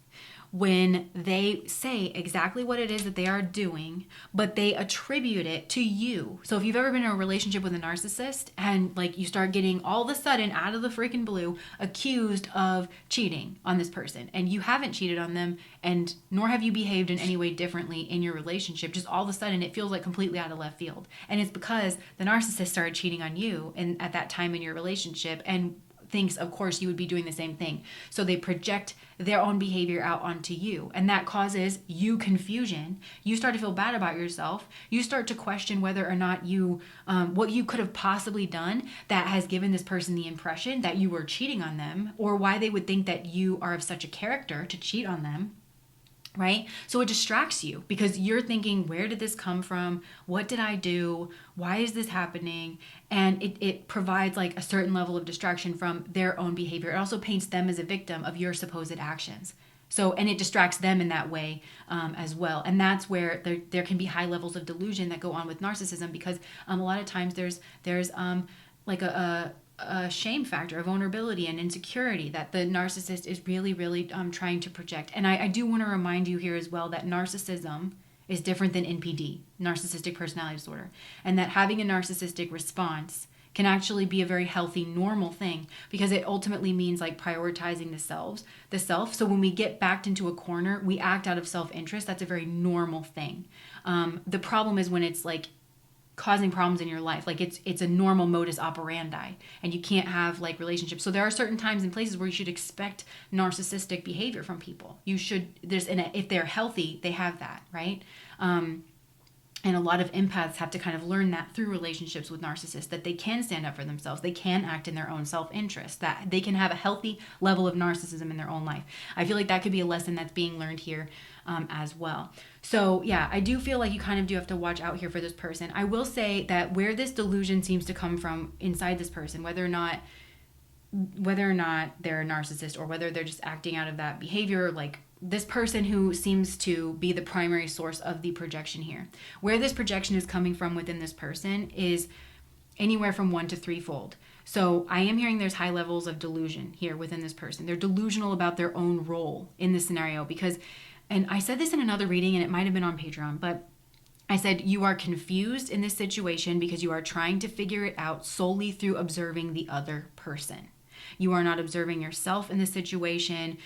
when they say exactly what it is that they are doing, but they attribute it to you. So if you've ever been in a relationship with a narcissist and like you start getting all of a sudden out of the freaking blue accused of cheating on this person, and you haven't cheated on them, and nor have you behaved in any way differently in your relationship, just all of a sudden it feels like completely out of left field. And it's because the narcissist started cheating on you and at that time in your relationship, and thinks, of course, you would be doing the same thing. So they project their own behavior out onto you, and that causes you confusion. You start to feel bad about yourself. You start to question whether or not what you could have possibly done that has given this person the impression that you were cheating on them, or why they would think that you are of such a character to cheat on them. Right? So it distracts you because you're thinking, where did this come from? What did I do? Why is this happening? And it provides like a certain level of distraction from their own behavior. It also paints them as a victim of your supposed actions. So, and it distracts them in that way as well. And that's where there can be high levels of delusion that go on with narcissism, because a lot of times there's like a shame factor, a vulnerability and insecurity that the narcissist is really, really trying to project. And I do want to remind you here as well that narcissism is different than NPD, narcissistic personality disorder, and that having a narcissistic response can actually be a very healthy, normal thing, because it ultimately means like prioritizing the self. So when we get backed into a corner, we act out of self-interest. That's a very normal thing. The problem is when it's like causing problems in your life, like it's a normal modus operandi, and you can't have like relationships. So there are certain times and places where you should expect narcissistic behavior from people. If they're healthy, they have that, right? And a lot of empaths have to kind of learn that through relationships with narcissists, that they can stand up for themselves, they can act in their own self-interest, that they can have a healthy level of narcissism in their own life. I feel like that could be a lesson that's being learned here as well. So yeah, I do feel like you kind of do have to watch out here for this person. I will say that where this delusion seems to come from inside this person, whether or not they're a narcissist or whether they're just acting out of that behavior, like this person who seems to be the primary source of the projection here, where this projection is coming from within this person is anywhere from 1 to 3-fold. So I am hearing there's high levels of delusion here within this person. They're delusional about their own role in this scenario because, and I said this in another reading and it might have been on Patreon, but I said you are confused in this situation because you are trying to figure it out solely through observing the other person. You are not observing yourself in this situation.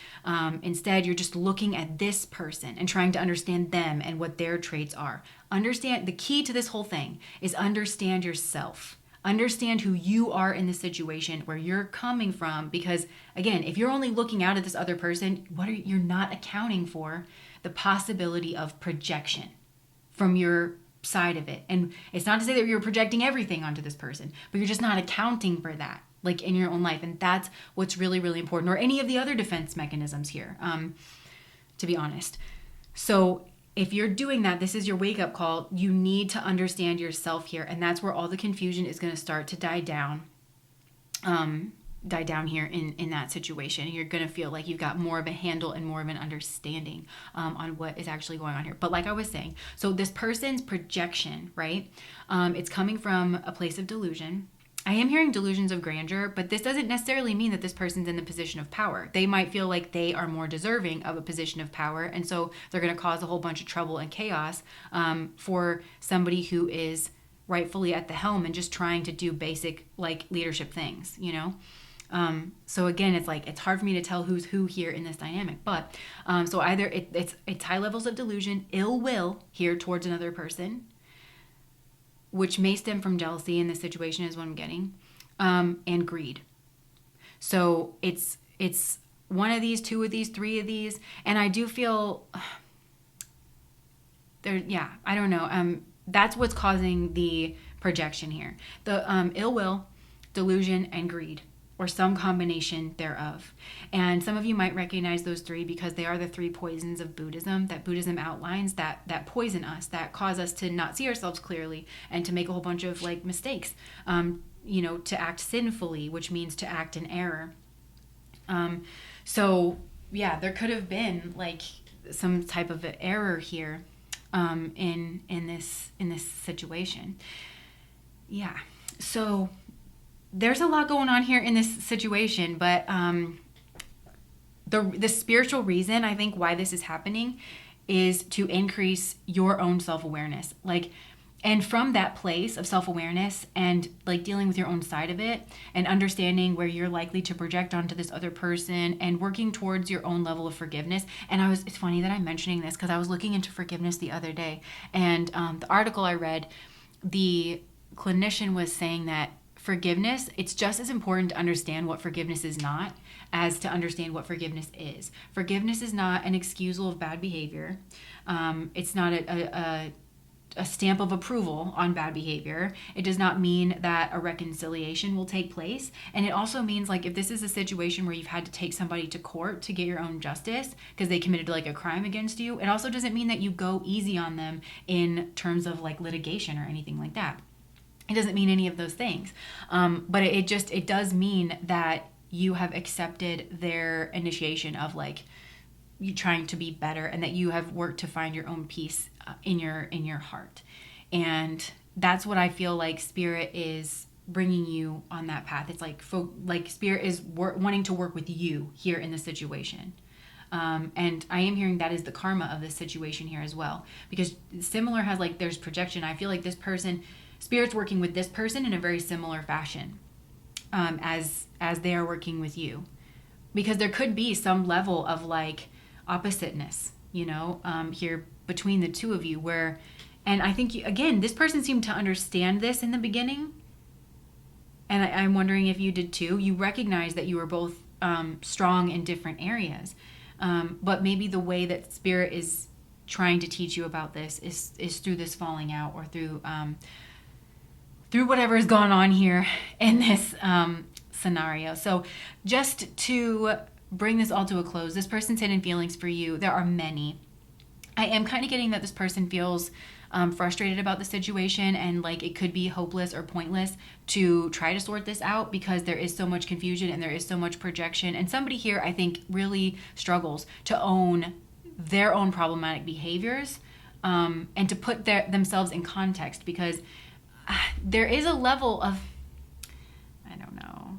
Instead, you're just looking at this person and trying to understand them and what their traits are. Understand, the key to this whole thing is understand yourself. Understand who you are in the situation, where you're coming from. Because again, if you're only looking out at this other person, you're not accounting for the possibility of projection from your side of it. And it's not to say that you're projecting everything onto this person, but you're just not accounting for that. like in your own life. And that's what's really, really important, or any of the other defense mechanisms here, to be honest. So if you're doing that, this is your wake up call. You need to understand yourself here. And that's where all the confusion is going to start to die down here in that situation. You're going to feel like you've got more of a handle and more of an understanding on what is actually going on here. But like I was saying, so this person's projection, right? It's coming from a place of delusion. I am hearing delusions of grandeur, but this doesn't necessarily mean that this person's in the position of power. They might feel like they are more deserving of a position of power, and so they're going to cause a whole bunch of trouble and chaos for somebody who is rightfully at the helm and just trying to do basic like leadership things, you know? So again, it's like, it's hard for me to tell who's who here in this dynamic, but so either it's high levels of delusion, ill will here towards another person, which may stem from jealousy in this situation is what I'm getting, and greed. So it's one of these, two of these, three of these, and I do feel I don't know. That's what's causing the projection here. The ill will, delusion, and greed, or some combination thereof. And some of you might recognize those three because they are the three poisons of Buddhism that Buddhism outlines that poison us, that cause us to not see ourselves clearly and to make a whole bunch of like mistakes, to act sinfully, which means to act in error. So yeah, there could have been like some type of error here in this situation. Yeah. So there's a lot going on here in this situation, but the spiritual reason I think why this is happening is to increase your own self-awareness. And from that place of self-awareness and like dealing with your own side of it and understanding where you're likely to project onto this other person and working towards your own level of forgiveness. And it's funny that I'm mentioning this because I was looking into forgiveness the other day, and the article I read, the clinician was saying that forgiveness, it's just as important to understand what forgiveness is not as to understand what forgiveness is. Forgiveness is not an excusal of bad behavior. It's not a stamp of approval on bad behavior. It does not mean that a reconciliation will take place. And it also means like if this is a situation where you've had to take somebody to court to get your own justice because they committed like a crime against you, it also doesn't mean that you go easy on them in terms of like litigation or anything like that. It doesn't mean any of those things. But it does mean that you have accepted their initiation of like you trying to be better, and that you have worked to find your own peace in your heart. And that's what I feel like Spirit is bringing you on that path. It's like Spirit is wanting to work with you here in the situation. And I am hearing that is the karma of this situation here as well, because similar has like there's projection. I feel like this person, Spirit's working with this person in a very similar fashion as they are working with you, because there could be some level of like oppositeness, here between the two of you and I think again, this person seemed to understand this in the beginning, and I'm wondering if you did too. You recognize that you were both strong in different areas, but maybe the way that Spirit is trying to teach you about this is through this falling out, or through whatever has gone on here in this scenario. So just to bring this all to a close, this person's hidden feelings for you, there are many. I am kind of getting that this person feels frustrated about the situation, and like it could be hopeless or pointless to try to sort this out because there is so much confusion and there is so much projection. And somebody here, I think, really struggles to own their own problematic behaviors and to put themselves in context, because there is a level of, I don't know,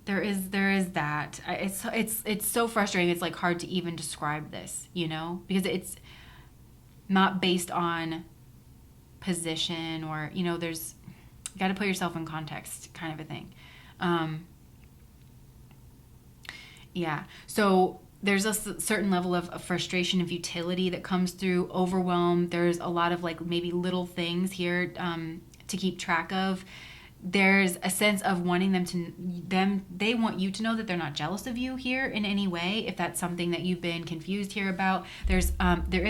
there is that it's so frustrating. It's like hard to even describe this, because it's not based on position or there's, you got to put yourself in context, kind of a thing. So there's a certain level of frustration and futility that comes through, overwhelm. There's a lot of like maybe little things here to keep track of. There's a sense of wanting they want you to know that they're not jealous of you here in any way, if that's something that you've been confused here about. There is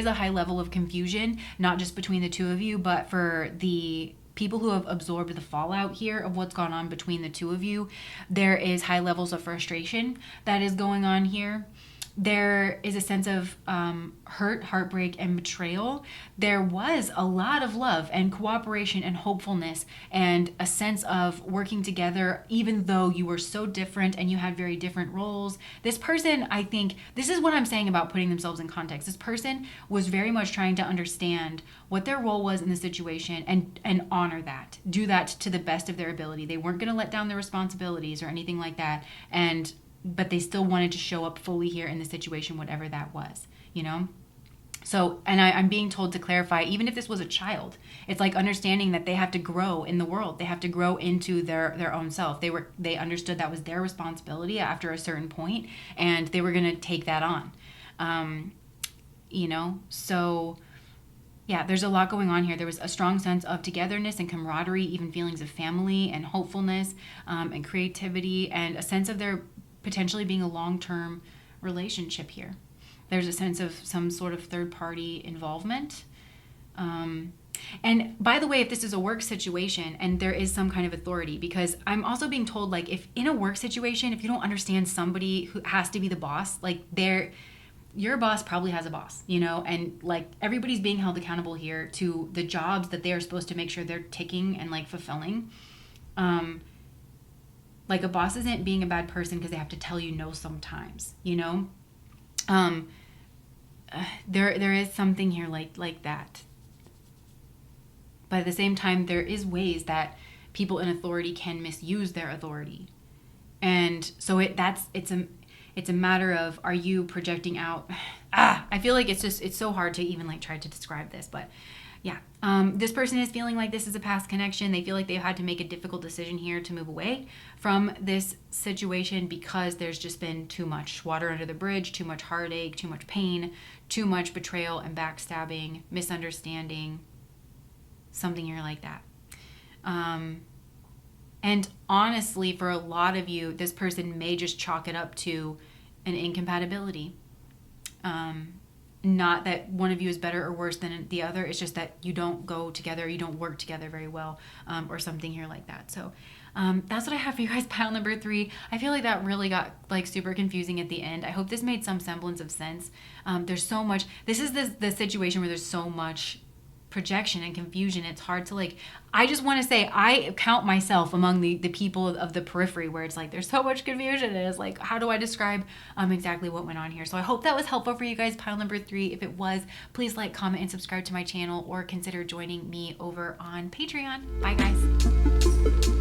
a high level of confusion, not just between the two of you, but for the people who have absorbed the fallout here of what's gone on between the two of you. There is high levels of frustration that is going on here. There is a sense of hurt, heartbreak, and betrayal. There was a lot of love and cooperation and hopefulness and a sense of working together, even though you were so different and you had very different roles. This person, I think, this is what I'm saying about putting themselves in context. This person was very much trying to understand what their role was in the situation and honor that. Do that to the best of their ability. They weren't going to let down their responsibilities or anything like that. But they still wanted to show up fully here in the situation, whatever that was, you know? So, and I'm being told to clarify, even if this was a child, it's like understanding that they have to grow in the world. They have to grow into their own self. They understood that was their responsibility after a certain point, and they were going to take that on, you know? So yeah, there's a lot going on here. There was a strong sense of togetherness and camaraderie, even feelings of family and hopefulness, and creativity, and a sense of there potentially being a long-term relationship here. There's a sense of some sort of third-party involvement. And by the way, if this is a work situation and there is some kind of authority, because I'm also being told, like, if in a work situation, if you don't understand somebody who has to be the boss, like your boss probably has a boss, you know, and like everybody's being held accountable here to the jobs that they are supposed to make sure they're ticking and like fulfilling. Like a boss isn't being a bad person because they have to tell you no sometimes, you know? There is something here like that. But at the same time, there is ways that people in authority can misuse their authority. And so it's a matter of, are you projecting out? I feel like it's so hard to even like try to describe this, but yeah. This person is feeling like this is a past connection. They feel like they've had to make a difficult decision here to move away from this situation because there's just been too much water under the bridge, too much heartache, too much pain, too much betrayal and backstabbing, misunderstanding, something here like that. And honestly, for a lot of you, this person may just chalk it up to an incompatibility. Not that one of you is better or worse than the other. It's just that you don't go together, you don't work together very well, or something here like that. So that's what I have for you guys, pile number 3. I feel like that really got like super confusing at the end. I hope this made some semblance of sense. There's so much. This is the situation where there's so much projection and confusion. It's hard to like, I just want to say I count myself among the people of the periphery where it's like there's so much confusion and it's like, how do I describe exactly what went on here? So I hope that was helpful for you guys, pile number 3. If it was, please like, comment, and subscribe to my channel, or consider joining me over on Patreon. Bye guys.